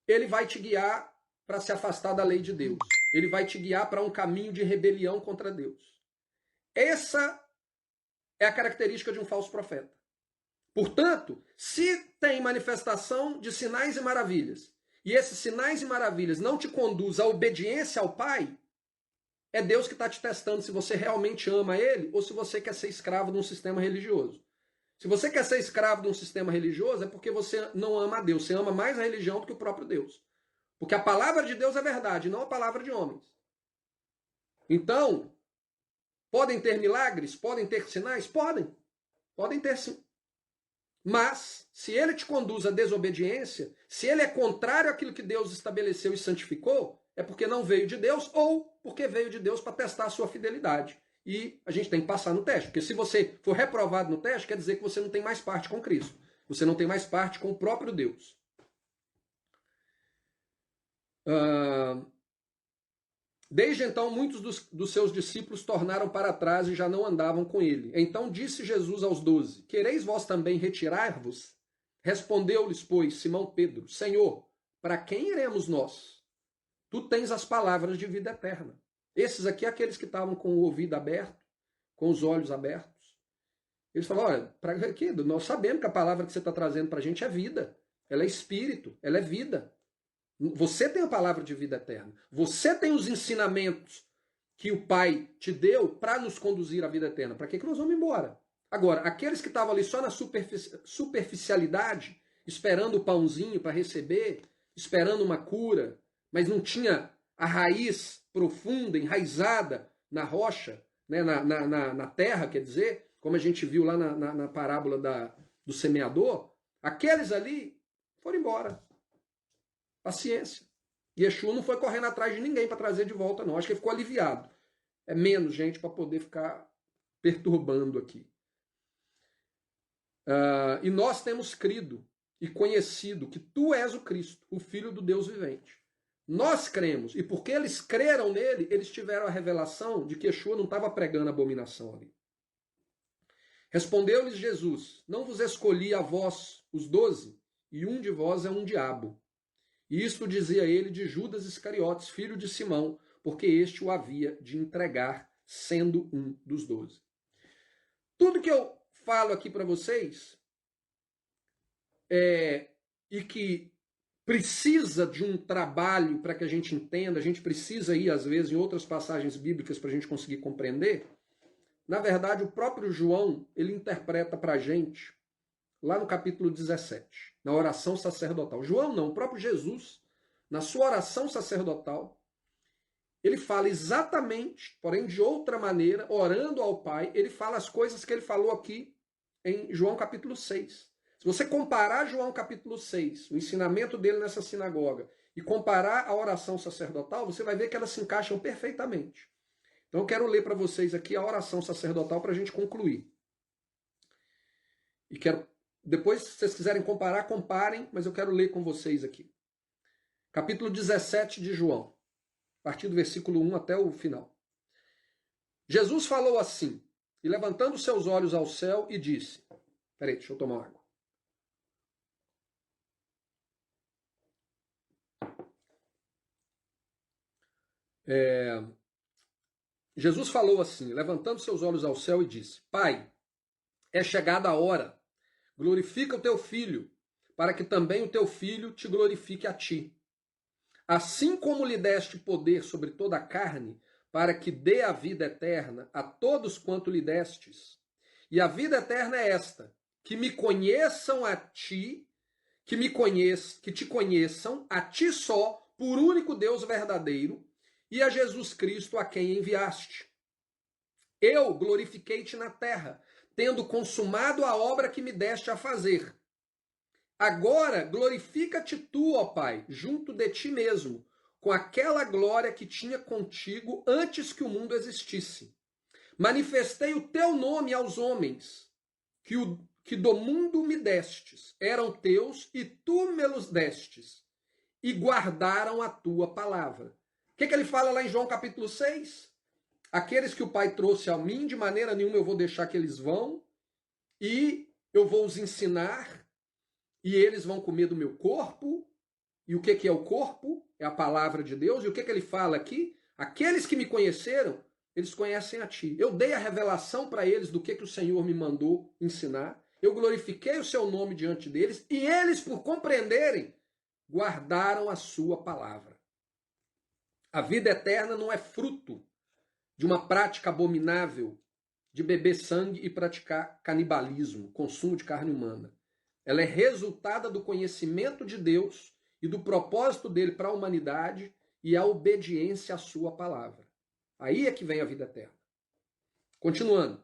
ele vai te guiar para se afastar da lei de Deus. Ele vai te guiar para um caminho de rebelião contra Deus. Essa é a característica de um falso profeta. Portanto, se tem manifestação de sinais e maravilhas, e esses sinais e maravilhas não te conduzem à obediência ao Pai, é Deus que está te testando se você realmente ama Ele ou se você quer ser escravo de um sistema religioso. Se você quer ser escravo de um sistema religioso, é porque você não ama a Deus. Você ama mais a religião do que o próprio Deus. Porque a palavra de Deus é verdade, não a palavra de homens. Então, podem ter milagres? Podem ter sinais? Podem. Podem ter sim. Mas, se ele te conduz à desobediência, se ele é contrário àquilo que Deus estabeleceu e santificou, é porque não veio de Deus ou porque veio de Deus para testar a sua fidelidade. E a gente tem que passar no teste. Porque se você for reprovado no teste, quer dizer que você não tem mais parte com Cristo. Você não tem mais parte com o próprio Deus. Desde então, muitos dos seus discípulos tornaram para trás e já não andavam com ele. Então disse Jesus aos 12, quereis vós também retirar-vos? Respondeu-lhes, pois, Simão Pedro, Senhor, para quem iremos nós? Tu tens as palavras de vida eterna. Esses aqui, aqueles que estavam com o ouvido aberto, com os olhos abertos. Eles falaram, olha, para quê? Nós sabemos que a palavra que você está trazendo para a gente é vida. Ela é espírito, ela é vida. Você tem a palavra de vida eterna. Você tem os ensinamentos que o Pai te deu para nos conduzir à vida eterna. Para que nós vamos embora? Agora, aqueles que estavam ali só na superficialidade, esperando o pãozinho para receber, esperando uma cura, mas não tinha a raiz profunda, enraizada na rocha, né, na terra, quer dizer, como a gente viu lá na parábola do semeador, aqueles ali foram embora. Paciência. Yeshua não foi correndo atrás de ninguém para trazer de volta, não. Acho que ele ficou aliviado. É menos gente para poder ficar perturbando aqui. E nós temos crido e conhecido que tu és o Cristo, o Filho do Deus vivente. Nós cremos, e porque eles creram nele, eles tiveram a revelação de que Yeshua não estava pregando abominação ali. Respondeu-lhes Jesus, não vos escolhi a vós, os 12, e um de vós é um diabo. E isto dizia ele de Judas Iscariotes, filho de Simão, porque este o havia de entregar, sendo um dos 12. Tudo que eu falo aqui para vocês e que precisa de um trabalho para que a gente entenda, a gente precisa ir, às vezes, em outras passagens bíblicas para a gente conseguir compreender. Na verdade, o próprio João, ele interpreta para a gente, lá no capítulo 17, na oração sacerdotal. João não, o próprio Jesus, na sua oração sacerdotal, ele fala exatamente, porém de outra maneira, orando ao Pai, ele fala as coisas que ele falou aqui em João capítulo 6. Se você comparar João capítulo 6, o ensinamento dele nessa sinagoga, e comparar a oração sacerdotal, você vai ver que elas se encaixam perfeitamente. Então eu quero ler para vocês aqui a oração sacerdotal para a gente concluir. E quero, depois, se vocês quiserem comparar, comparem, mas eu quero ler com vocês aqui. Capítulo 17 de João, a partir do versículo 1 até o final. Jesus falou assim, e levantando seus olhos ao céu, e disse... Peraí, deixa eu tomar água. Jesus falou assim, levantando seus olhos ao céu e disse, Pai, é chegada a hora, glorifica o teu Filho, para que também o teu Filho te glorifique a ti. Assim como lhe deste poder sobre toda a carne, para que dê a vida eterna a todos quanto lhe destes. E a vida eterna é esta, que me conheçam a ti, que te conheçam a ti só, por único Deus verdadeiro, e a Jesus Cristo a quem enviaste. Eu glorifiquei-te na terra, tendo consumado a obra que me deste a fazer. Agora glorifica-te tu, ó Pai, junto de ti mesmo, com aquela glória que tinha contigo antes que o mundo existisse. Manifestei o teu nome aos homens, que do mundo me destes. Eram teus e tu me-los destes. E guardaram a tua palavra. O que ele fala lá em João capítulo 6? Aqueles que o Pai trouxe a mim, de maneira nenhuma eu vou deixar que eles vão, e eu vou os ensinar, e eles vão comer do meu corpo. E o que é o corpo? É a palavra de Deus. E o que ele fala aqui? Aqueles que me conheceram, eles conhecem a ti. Eu dei a revelação para eles do que o Senhor me mandou ensinar. Eu glorifiquei o seu nome diante deles. E eles, por compreenderem, guardaram a sua palavra. A vida eterna não é fruto de uma prática abominável de beber sangue e praticar canibalismo, consumo de carne humana. Ela é resultada do conhecimento de Deus e do propósito dele para a humanidade e a obediência à sua palavra. Aí é que vem a vida eterna. Continuando.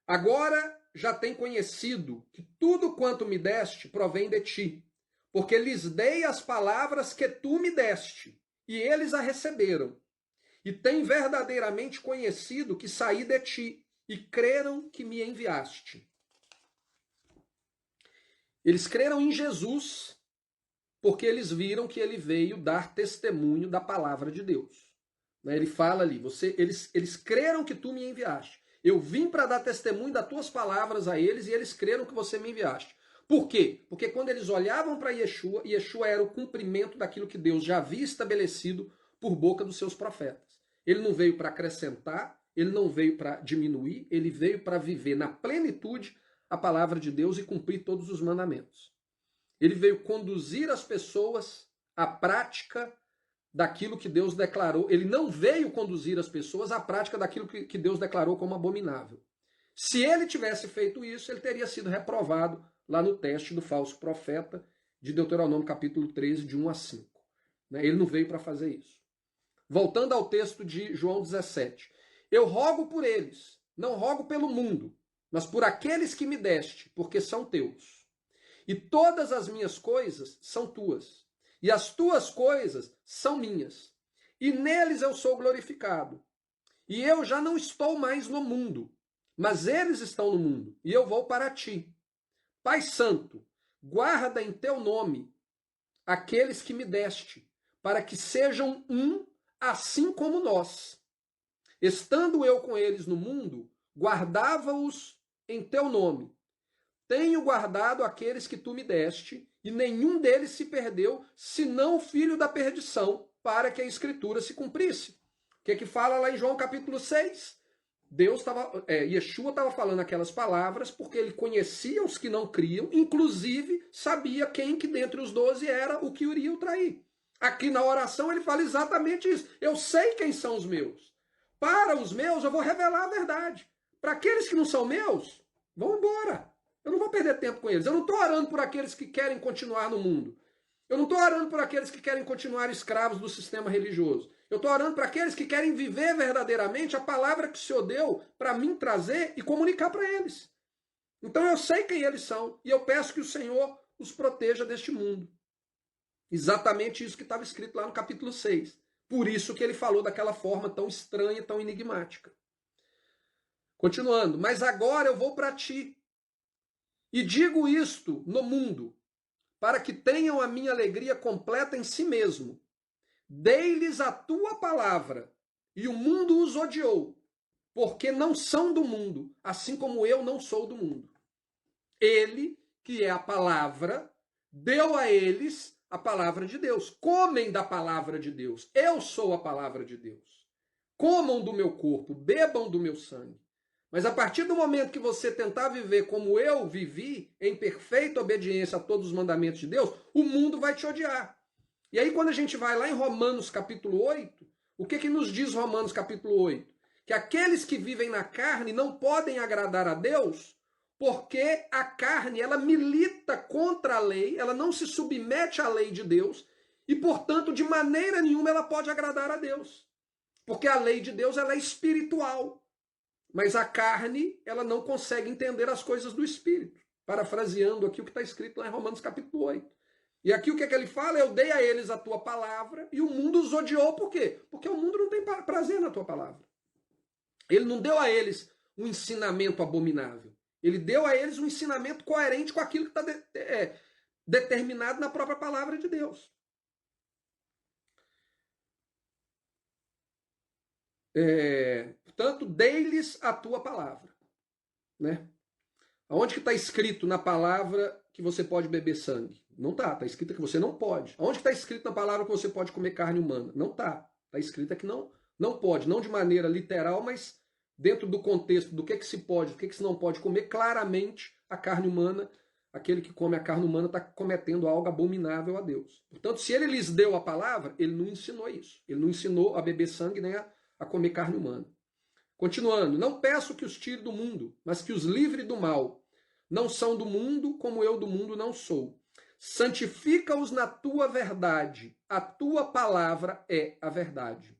Agora já tem conhecido que tudo quanto me deste provém de ti, porque lhes dei as palavras que tu me deste, e eles a receberam. E têm verdadeiramente conhecido que saí de ti, e creram que me enviaste. Eles creram em Jesus, porque eles viram que ele veio dar testemunho da palavra de Deus. Ele fala ali, eles creram que tu me enviaste. Eu vim para dar testemunho das tuas palavras a eles, e eles creram que você me enviaste. Por quê? Porque quando eles olhavam para Yeshua, Yeshua era o cumprimento daquilo que Deus já havia estabelecido por boca dos seus profetas. Ele não veio para acrescentar, ele não veio para diminuir, ele veio para viver na plenitude a palavra de Deus e cumprir todos os mandamentos. Ele veio conduzir as pessoas à prática daquilo que Deus declarou. Ele não veio conduzir as pessoas à prática daquilo que Deus declarou como abominável. Se ele tivesse feito isso, ele teria sido reprovado lá no teste do falso profeta de Deuteronômio capítulo 13, de 1 a 5. Ele não veio para fazer isso. Voltando ao texto de João 17. Eu rogo por eles, não rogo pelo mundo, mas por aqueles que me deste, porque são teus. E todas as minhas coisas são tuas, e as tuas coisas são minhas. E neles eu sou glorificado. E eu já não estou mais no mundo, mas eles estão no mundo, e eu vou para ti. Pai Santo, guarda em teu nome aqueles que me deste, para que sejam um, assim como nós. Estando eu com eles no mundo, guardava-os em teu nome. Tenho guardado aqueles que tu me deste, e nenhum deles se perdeu, senão o filho da perdição, para que a escritura se cumprisse. O que fala lá em João capítulo 6? Yeshua estava falando aquelas palavras porque ele conhecia os que não criam, inclusive sabia quem que dentre os 12 era o que iria o trair. Aqui na oração ele fala exatamente isso. Eu sei quem são os meus. Para os meus eu vou revelar a verdade. Para aqueles que não são meus, vão embora. Eu não vou perder tempo com eles. Eu não estou orando por aqueles que querem continuar no mundo. Eu não estou orando por aqueles que querem continuar escravos do sistema religioso. Eu estou orando para aqueles que querem viver verdadeiramente a palavra que o Senhor deu para mim trazer e comunicar para eles. Então eu sei quem eles são e eu peço que o Senhor os proteja deste mundo. Exatamente isso que estava escrito lá no capítulo 6. Por isso que ele falou daquela forma tão estranha, tão enigmática. Continuando. Mas agora eu vou para ti. E digo isto no mundo, para que tenham a minha alegria completa em si mesmo. Dei-lhes a tua palavra, e o mundo os odiou, porque não são do mundo, assim como eu não sou do mundo. Ele, que é a palavra, deu a eles a palavra de Deus. Comem da palavra de Deus. Eu sou a palavra de Deus. Comam do meu corpo, bebam do meu sangue. Mas a partir do momento que você tentar viver como eu vivi, em perfeita obediência a todos os mandamentos de Deus, o mundo vai te odiar. E aí quando a gente vai lá em Romanos capítulo 8, o que nos diz Romanos capítulo 8? Que aqueles que vivem na carne não podem agradar a Deus, porque a carne, ela milita contra a lei, ela não se submete à lei de Deus, e portanto de maneira nenhuma ela pode agradar a Deus. Porque a lei de Deus, ela é espiritual. Mas a carne, ela não consegue entender as coisas do Espírito. Parafraseando aqui o que está escrito lá em Romanos capítulo 8. E aqui o que é que ele fala? Eu dei a eles a tua palavra e o mundo os odiou. Por quê? Porque o mundo não tem prazer na tua palavra. Ele não deu a eles um ensinamento abominável. Ele deu a eles um ensinamento coerente com aquilo que está determinado na própria palavra de Deus. Portanto, dei-lhes a tua palavra. Né? Aonde que está escrito na palavra que você pode beber sangue? Não está. Está escrito que você não pode. Aonde que está escrito na palavra que você pode comer carne humana? Não está. Está escrito que não pode. Não de maneira literal, mas dentro do contexto do que se pode, do que se não pode comer, claramente a carne humana, aquele que come a carne humana está cometendo algo abominável a Deus. Portanto, se ele lhes deu a palavra, ele não ensinou isso. Ele não ensinou a beber sangue nem a comer carne humana. Continuando, não peço que os tire do mundo, mas que os livre do mal. Não são do mundo, como eu do mundo não sou. Santifica-os na tua verdade. A tua palavra é a verdade.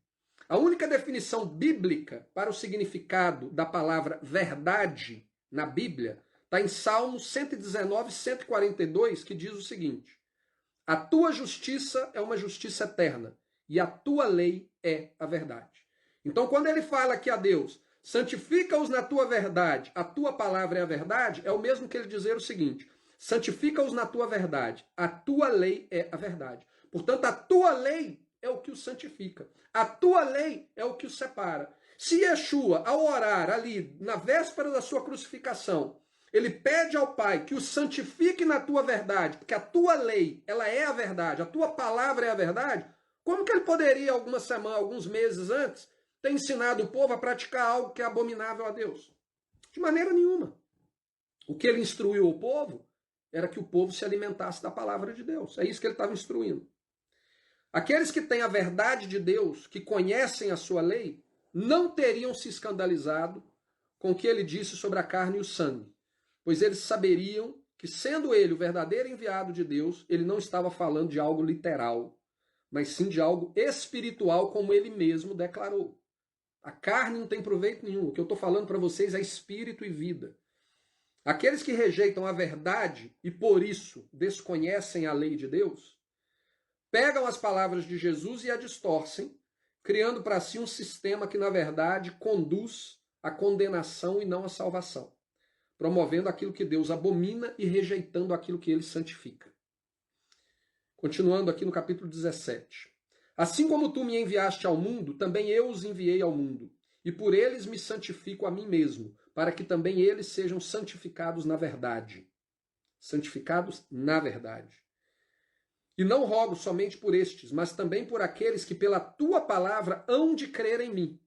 A única definição bíblica para o significado da palavra verdade na Bíblia está em Salmos 119, 142, que diz o seguinte: a tua justiça é uma justiça eterna, e a tua lei é a verdade. Então, quando ele fala aqui a Deus, santifica-os na tua verdade, a tua palavra é a verdade, é o mesmo que ele dizer o seguinte: santifica-os na tua verdade, a tua lei é a verdade. Portanto, a tua lei é o que os santifica. A tua lei é o que os separa. Se Yeshua, ao orar ali, na véspera da sua crucificação, ele pede ao Pai que o santifique na tua verdade, porque a tua lei, ela é a verdade, a tua palavra é a verdade, como que ele poderia, algumas semanas, alguns meses antes, ter ensinado o povo a praticar algo que é abominável a Deus? De maneira nenhuma. O que ele instruiu o povo era que o povo se alimentasse da palavra de Deus. É isso que ele estava instruindo. Aqueles que têm a verdade de Deus, que conhecem a sua lei, não teriam se escandalizado com o que ele disse sobre a carne e o sangue, pois eles saberiam que, sendo ele o verdadeiro enviado de Deus, ele não estava falando de algo literal, mas sim de algo espiritual, como ele mesmo declarou. A carne não tem proveito nenhum. O que eu estou falando para vocês é espírito e vida. Aqueles que rejeitam a verdade e por isso desconhecem a lei de Deus, pegam as palavras de Jesus e a distorcem, criando para si um sistema que, na verdade, conduz à condenação e não à salvação, promovendo aquilo que Deus abomina e rejeitando aquilo que ele santifica. Continuando aqui no capítulo 17. Assim como tu me enviaste ao mundo, também eu os enviei ao mundo, e por eles me santifico a mim mesmo, para que também eles sejam santificados na verdade. Santificados na verdade. E não rogo somente por estes, mas também por aqueles que pela tua palavra hão de crer em mim,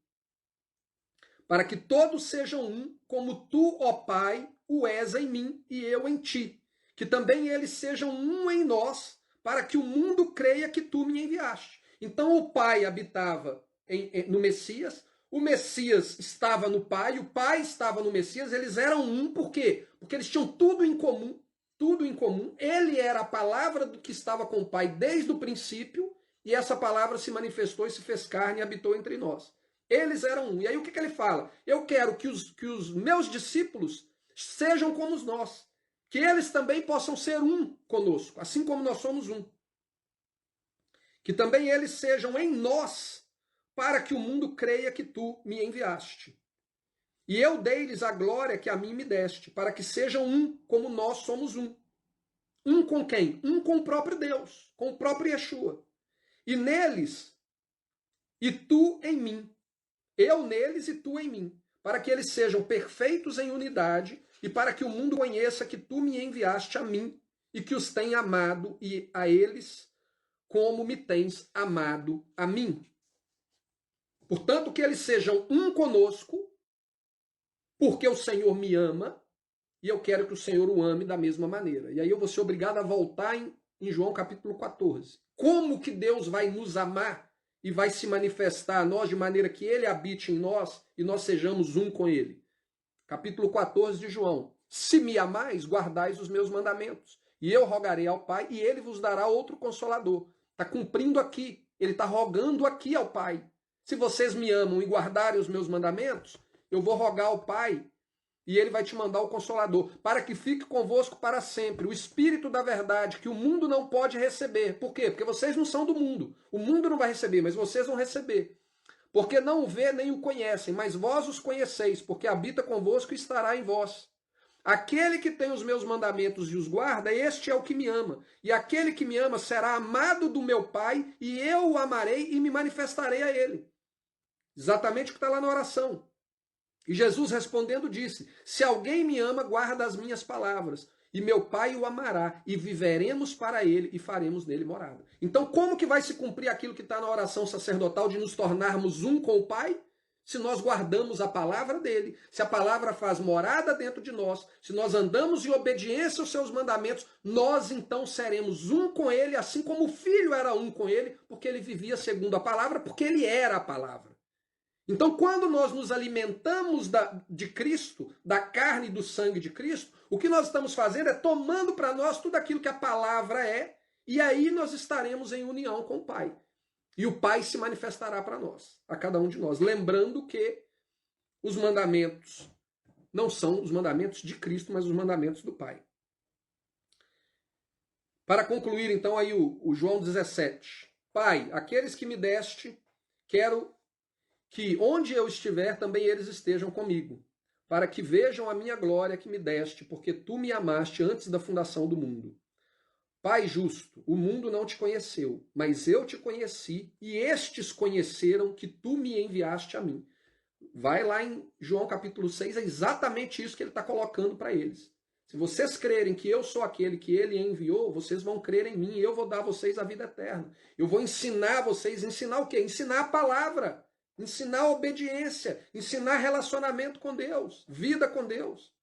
para que todos sejam um, como tu, ó Pai, o és em mim e eu em ti, que também eles sejam um em nós, para que o mundo creia que tu me enviaste. Então o Pai habitava no Messias, o Messias estava no Pai, o Pai estava no Messias, eles eram um, por quê? Porque eles tinham tudo em comum. Tudo em comum. Ele era a palavra do que estava com o Pai desde o princípio, e essa palavra se manifestou e se fez carne e habitou entre nós. Eles eram um. E aí o que ele fala? Eu quero que os meus discípulos sejam como nós, que eles também possam ser um conosco, assim como nós somos um. Que também eles sejam em nós, para que o mundo creia que tu me enviaste. E eu dei-lhes a glória que a mim me deste, para que sejam um, como nós somos um. Um com quem? Um com o próprio Deus, com o próprio Yeshua. E neles, e tu em mim. Eu neles e tu em mim. Para que eles sejam perfeitos em unidade, e para que o mundo conheça que tu me enviaste a mim, e que os tenha amado, e a eles, como me tens amado a mim. Portanto, que eles sejam um conosco, porque o Senhor me ama, e eu quero que o Senhor o ame da mesma maneira. E aí eu vou ser obrigado a voltar em João capítulo 14. Como que Deus vai nos amar e vai se manifestar a nós de maneira que ele habite em nós e nós sejamos um com ele? Capítulo 14 de João. Se me amais, guardais os meus mandamentos. E eu rogarei ao Pai e ele vos dará outro consolador. Está cumprindo aqui. Ele está rogando aqui ao Pai. Se vocês me amam e guardarem os meus mandamentos, eu vou rogar ao Pai e ele vai te mandar o Consolador, para que fique convosco para sempre, o Espírito da verdade, que o mundo não pode receber. Por quê? Porque vocês não são do mundo. O mundo não vai receber, mas vocês vão receber. Porque não o vê nem o conhecem, mas vós os conheceis, porque habita convosco e estará em vós. Aquele que tem os meus mandamentos e os guarda, este é o que me ama. E aquele que me ama será amado do meu Pai, e eu o amarei e me manifestarei a ele. Exatamente o que está lá na oração. E Jesus respondendo disse, se alguém me ama, guarda as minhas palavras, e meu Pai o amará, e viveremos para ele, e faremos nele morada. Então como que vai se cumprir aquilo que está na oração sacerdotal de nos tornarmos um com o Pai? Se nós guardamos a palavra dele, se a palavra faz morada dentro de nós, se nós andamos em obediência aos seus mandamentos, nós então seremos um com ele, assim como o Filho era um com ele, porque ele vivia segundo a palavra, porque ele era a palavra. Então, quando nós nos alimentamos de Cristo, da carne e do sangue de Cristo, o que nós estamos fazendo é tomando para nós tudo aquilo que a palavra é, e aí nós estaremos em união com o Pai. E o Pai se manifestará para nós, a cada um de nós. Lembrando que os mandamentos não são os mandamentos de Cristo, mas os mandamentos do Pai. Para concluir, então, aí o João 17. Pai, aqueles que me deste, quero que onde eu estiver, também eles estejam comigo, para que vejam a minha glória que me deste, porque tu me amaste antes da fundação do mundo. Pai justo, o mundo não te conheceu, mas eu te conheci, e estes conheceram que tu me enviaste a mim. Vai lá em João capítulo 6, é exatamente isso que ele está colocando para eles. Se vocês crerem que eu sou aquele que ele enviou, vocês vão crer em mim, e eu vou dar a vocês a vida eterna. Eu vou ensinar vocês, ensinar o quê? Ensinar a palavra. Ensinar obediência, ensinar relacionamento com Deus, vida com Deus.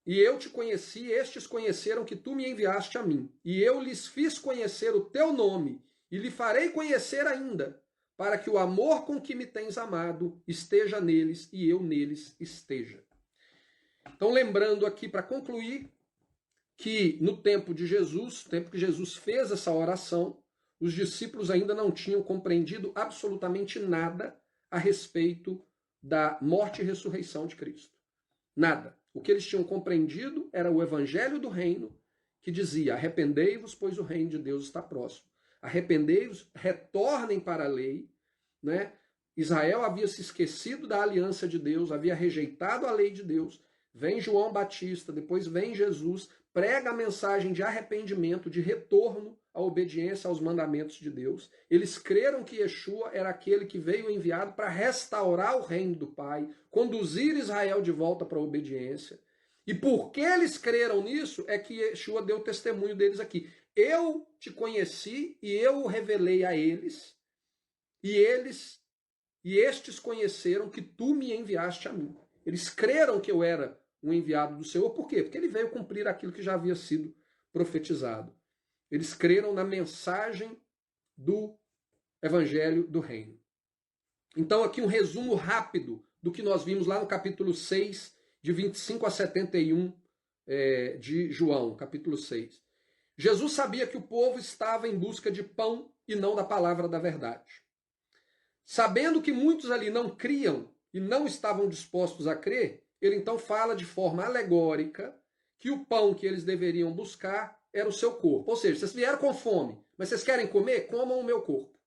E eu te conheci, estes conheceram que tu me enviaste a mim. E eu lhes fiz conhecer o teu nome, e lhe farei conhecer ainda, para que o amor com que me tens amado esteja neles e eu neles esteja. Então, lembrando aqui, para concluir, que no tempo de Jesus, no tempo que Jesus fez essa oração, os discípulos ainda não tinham compreendido absolutamente nada a respeito da morte e ressurreição de Cristo. Nada. O que eles tinham compreendido era o evangelho do reino, que dizia, arrependei-vos, pois o reino de Deus está próximo. Arrependei-vos, retornem para a lei. Né? Israel havia se esquecido da aliança de Deus, havia rejeitado a lei de Deus. Vem João Batista, depois vem Jesus, prega a mensagem de arrependimento, de retorno à obediência aos mandamentos de Deus. Eles creram que Yeshua era aquele que veio enviado para restaurar o reino do Pai, conduzir Israel de volta para a obediência. E porque eles creram nisso, é que Yeshua deu testemunho deles aqui. Eu te conheci e eu o revelei a eles, e estes conheceram que tu me enviaste a mim. Eles creram que eu era um enviado do Senhor. Por quê? Porque ele veio cumprir aquilo que já havia sido profetizado. Eles creram na mensagem do Evangelho do Reino. Então, aqui um resumo rápido do que nós vimos lá no capítulo 6, de 25 a 71 de João, capítulo 6. Jesus sabia que o povo estava em busca de pão e não da palavra da verdade. Sabendo que muitos ali não criam e não estavam dispostos a crer, ele então fala de forma alegórica que o pão que eles deveriam buscar era o seu corpo. Ou seja, vocês vieram com fome, mas vocês querem comer? Comam o meu corpo.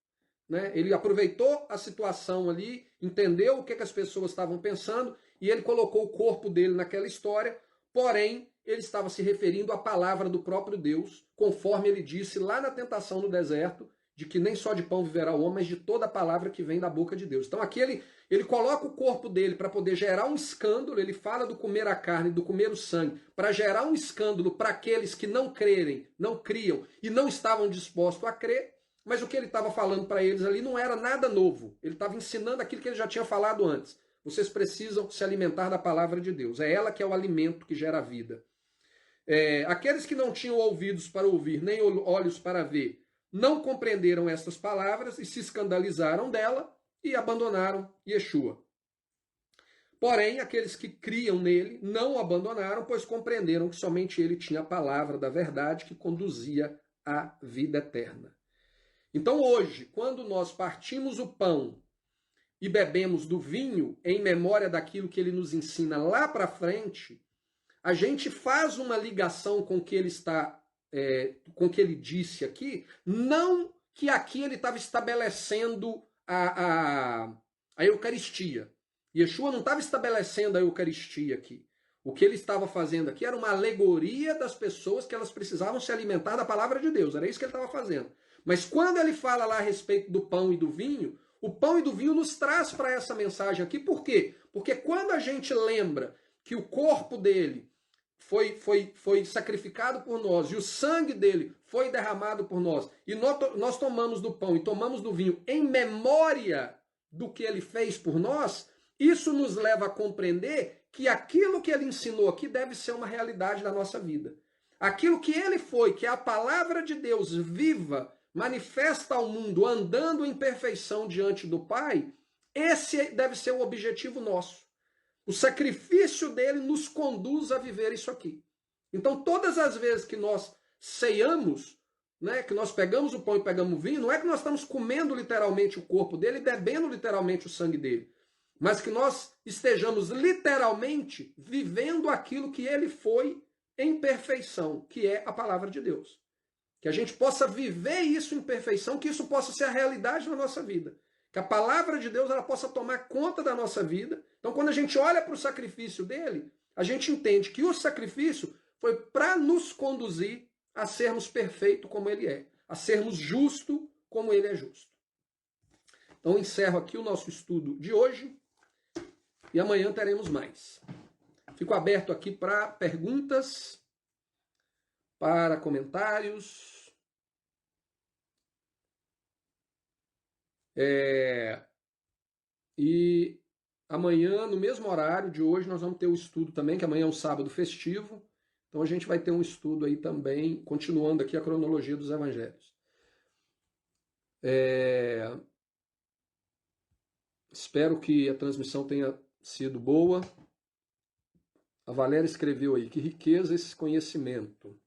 Né? Ele aproveitou a situação ali, entendeu o que as pessoas estavam pensando e ele colocou o corpo dele naquela história, porém ele estava se referindo à palavra do próprio Deus, conforme ele disse lá na tentação no deserto, de que nem só de pão viverá o homem, mas de toda a palavra que vem da boca de Deus. Então aqui ele coloca o corpo dele para poder gerar um escândalo, ele fala do comer a carne, do comer o sangue, para gerar um escândalo para aqueles que não crerem, não criam e não estavam dispostos a crer, mas o que ele estava falando para eles ali não era nada novo, ele estava ensinando aquilo que ele já tinha falado antes. Vocês precisam se alimentar da palavra de Deus, é ela que é o alimento que gera a vida. Aqueles que não tinham ouvidos para ouvir, nem olhos para ver, não compreenderam estas palavras e se escandalizaram dela e abandonaram Yeshua. Porém, aqueles que criam nele não o abandonaram, pois compreenderam que somente ele tinha a palavra da verdade que conduzia à vida eterna. Então hoje, quando nós partimos o pão e bebemos do vinho em memória daquilo que ele nos ensina lá para frente, a gente faz uma ligação com o que ele está, com o que ele disse aqui, não que aqui ele estava estabelecendo a Eucaristia. Yeshua não estava estabelecendo a Eucaristia aqui. O que ele estava fazendo aqui era uma alegoria das pessoas que elas precisavam se alimentar da palavra de Deus. Era isso que ele estava fazendo. Mas quando ele fala lá a respeito do pão e do vinho, o pão e do vinho nos traz para essa mensagem aqui. Por quê? Porque quando a gente lembra que o corpo dele foi sacrificado por nós e o sangue dele foi derramado por nós, e nós tomamos do pão e tomamos do vinho em memória do que ele fez por nós, isso nos leva a compreender que aquilo que ele ensinou aqui deve ser uma realidade da nossa vida. Aquilo que ele foi, que é a palavra de Deus viva, manifesta ao mundo, andando em perfeição diante do Pai, esse deve ser o objetivo nosso. O sacrifício dele nos conduz a viver isso aqui. Então, todas as vezes que nós ceiamos, né, que nós pegamos o pão e pegamos o vinho, não é que nós estamos comendo literalmente o corpo dele e bebendo literalmente o sangue dele, mas que nós estejamos literalmente vivendo aquilo que ele foi em perfeição, que é a palavra de Deus. Que a gente possa viver isso em perfeição, que isso possa ser a realidade na nossa vida. Que a palavra de Deus ela possa tomar conta da nossa vida. Então, quando a gente olha para o sacrifício dele, a gente entende que o sacrifício foi para nos conduzir a sermos perfeitos como ele é, a sermos justos como ele é justo. Então, encerro aqui o nosso estudo de hoje e amanhã teremos mais. Fico aberto aqui para perguntas, para comentários. E amanhã, no mesmo horário de hoje, nós vamos ter o estudo também, que amanhã é um sábado festivo. Então a gente vai ter um estudo aí também, continuando aqui a cronologia dos evangelhos. Espero que a transmissão tenha sido boa. A Valéria escreveu aí, que riqueza esse conhecimento.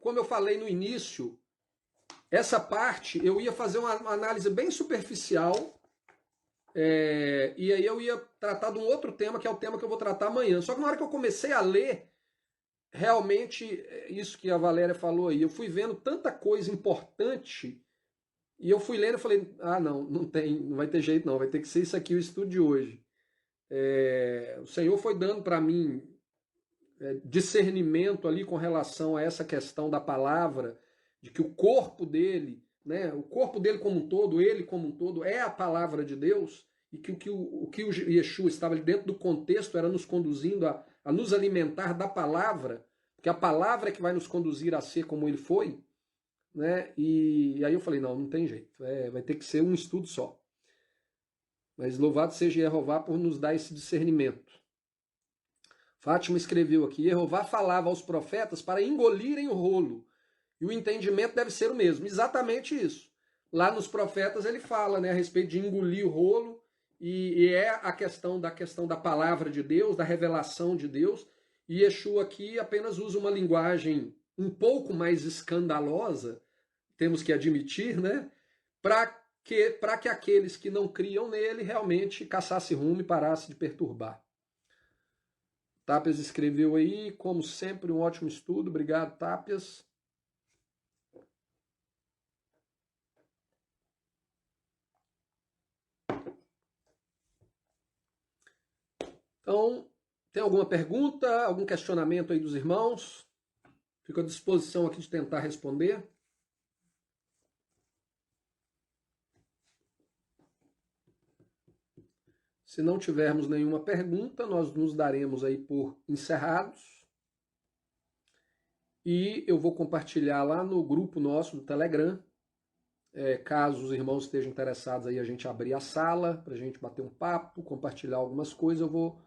Como eu falei no início, essa parte eu ia fazer uma análise bem superficial, e aí eu ia tratar de um outro tema, que é o tema que eu vou tratar amanhã. Só que na hora que eu comecei a ler, realmente, isso que a Valéria falou aí, eu fui vendo tanta coisa importante, e eu fui lendo e falei, não vai ter jeito não, vai ter que ser isso aqui o estudo de hoje. O Senhor foi dando para mim discernimento ali com relação a essa questão da palavra, de que o corpo dele, né, o corpo dele como um todo, ele como um todo, é a palavra de Deus, e que o Yeshua estava ali dentro do contexto era nos conduzindo a nos alimentar da palavra, porque a palavra é que vai nos conduzir a ser como ele foi, né? E aí eu falei, não tem jeito, vai ter que ser um estudo só. Mas louvado seja Jeová por nos dar esse discernimento. Fátima escreveu aqui, Jeová falava aos profetas para engolirem o rolo, e o entendimento deve ser o mesmo. Exatamente isso. Lá nos profetas ele fala, né, a respeito de engolir o rolo, e é a questão da palavra de Deus, da revelação de Deus, e Yeshua aqui apenas usa uma linguagem um pouco mais escandalosa, temos que admitir, né, para que aqueles que não criam nele realmente caçassem rumo e parassem de perturbar. Tápias escreveu aí, como sempre, um ótimo estudo. Obrigado, Tápias. Então, tem alguma pergunta, algum questionamento aí dos irmãos? Fico à disposição aqui de tentar responder. Se não tivermos nenhuma pergunta, nós nos daremos aí por encerrados. E eu vou compartilhar lá no grupo nosso do Telegram. Caso os irmãos estejam interessados aí, a gente abrir a sala para a gente bater um papo, compartilhar algumas coisas, eu vou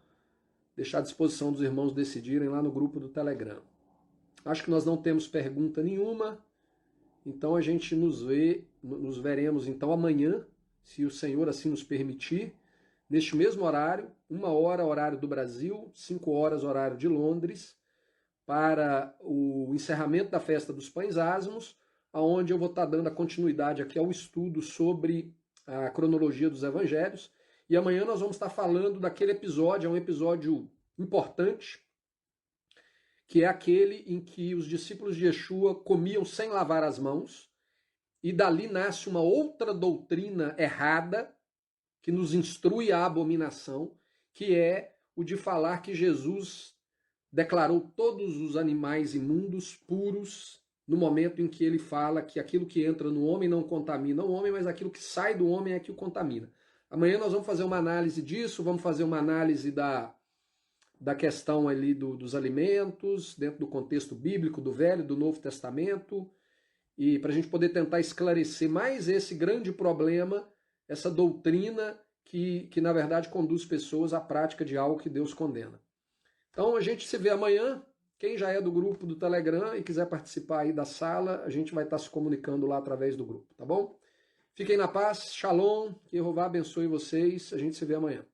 deixar à disposição dos irmãos decidirem lá no grupo do Telegram. Acho que nós não temos pergunta nenhuma, então a gente nos veremos então amanhã, se o Senhor assim nos permitir, neste mesmo horário, 1h, horário do Brasil, 5h, horário de Londres, para o encerramento da Festa dos Pães Ázimos, onde eu vou estar dando a continuidade aqui ao estudo sobre a cronologia dos evangelhos. E amanhã nós vamos estar falando daquele episódio, é um episódio importante, que é aquele em que os discípulos de Yeshua comiam sem lavar as mãos, e dali nasce uma outra doutrina errada, que nos instrui à abominação, que é o de falar que Jesus declarou todos os animais imundos puros no momento em que ele fala que aquilo que entra no homem não contamina o homem, mas aquilo que sai do homem é que o contamina. Amanhã nós vamos fazer uma análise disso, vamos fazer uma análise da questão ali dos alimentos, dentro do contexto bíblico, do Velho e do Novo Testamento, e para a gente poder tentar esclarecer mais esse grande problema, essa doutrina que na verdade conduz pessoas à prática de algo que Deus condena. Então a gente se vê amanhã. Quem já é do grupo do Telegram e quiser participar aí da sala, a gente vai estar se comunicando lá através do grupo, tá bom? Fiquem na paz, shalom, que Jeová abençoe vocês, a gente se vê amanhã.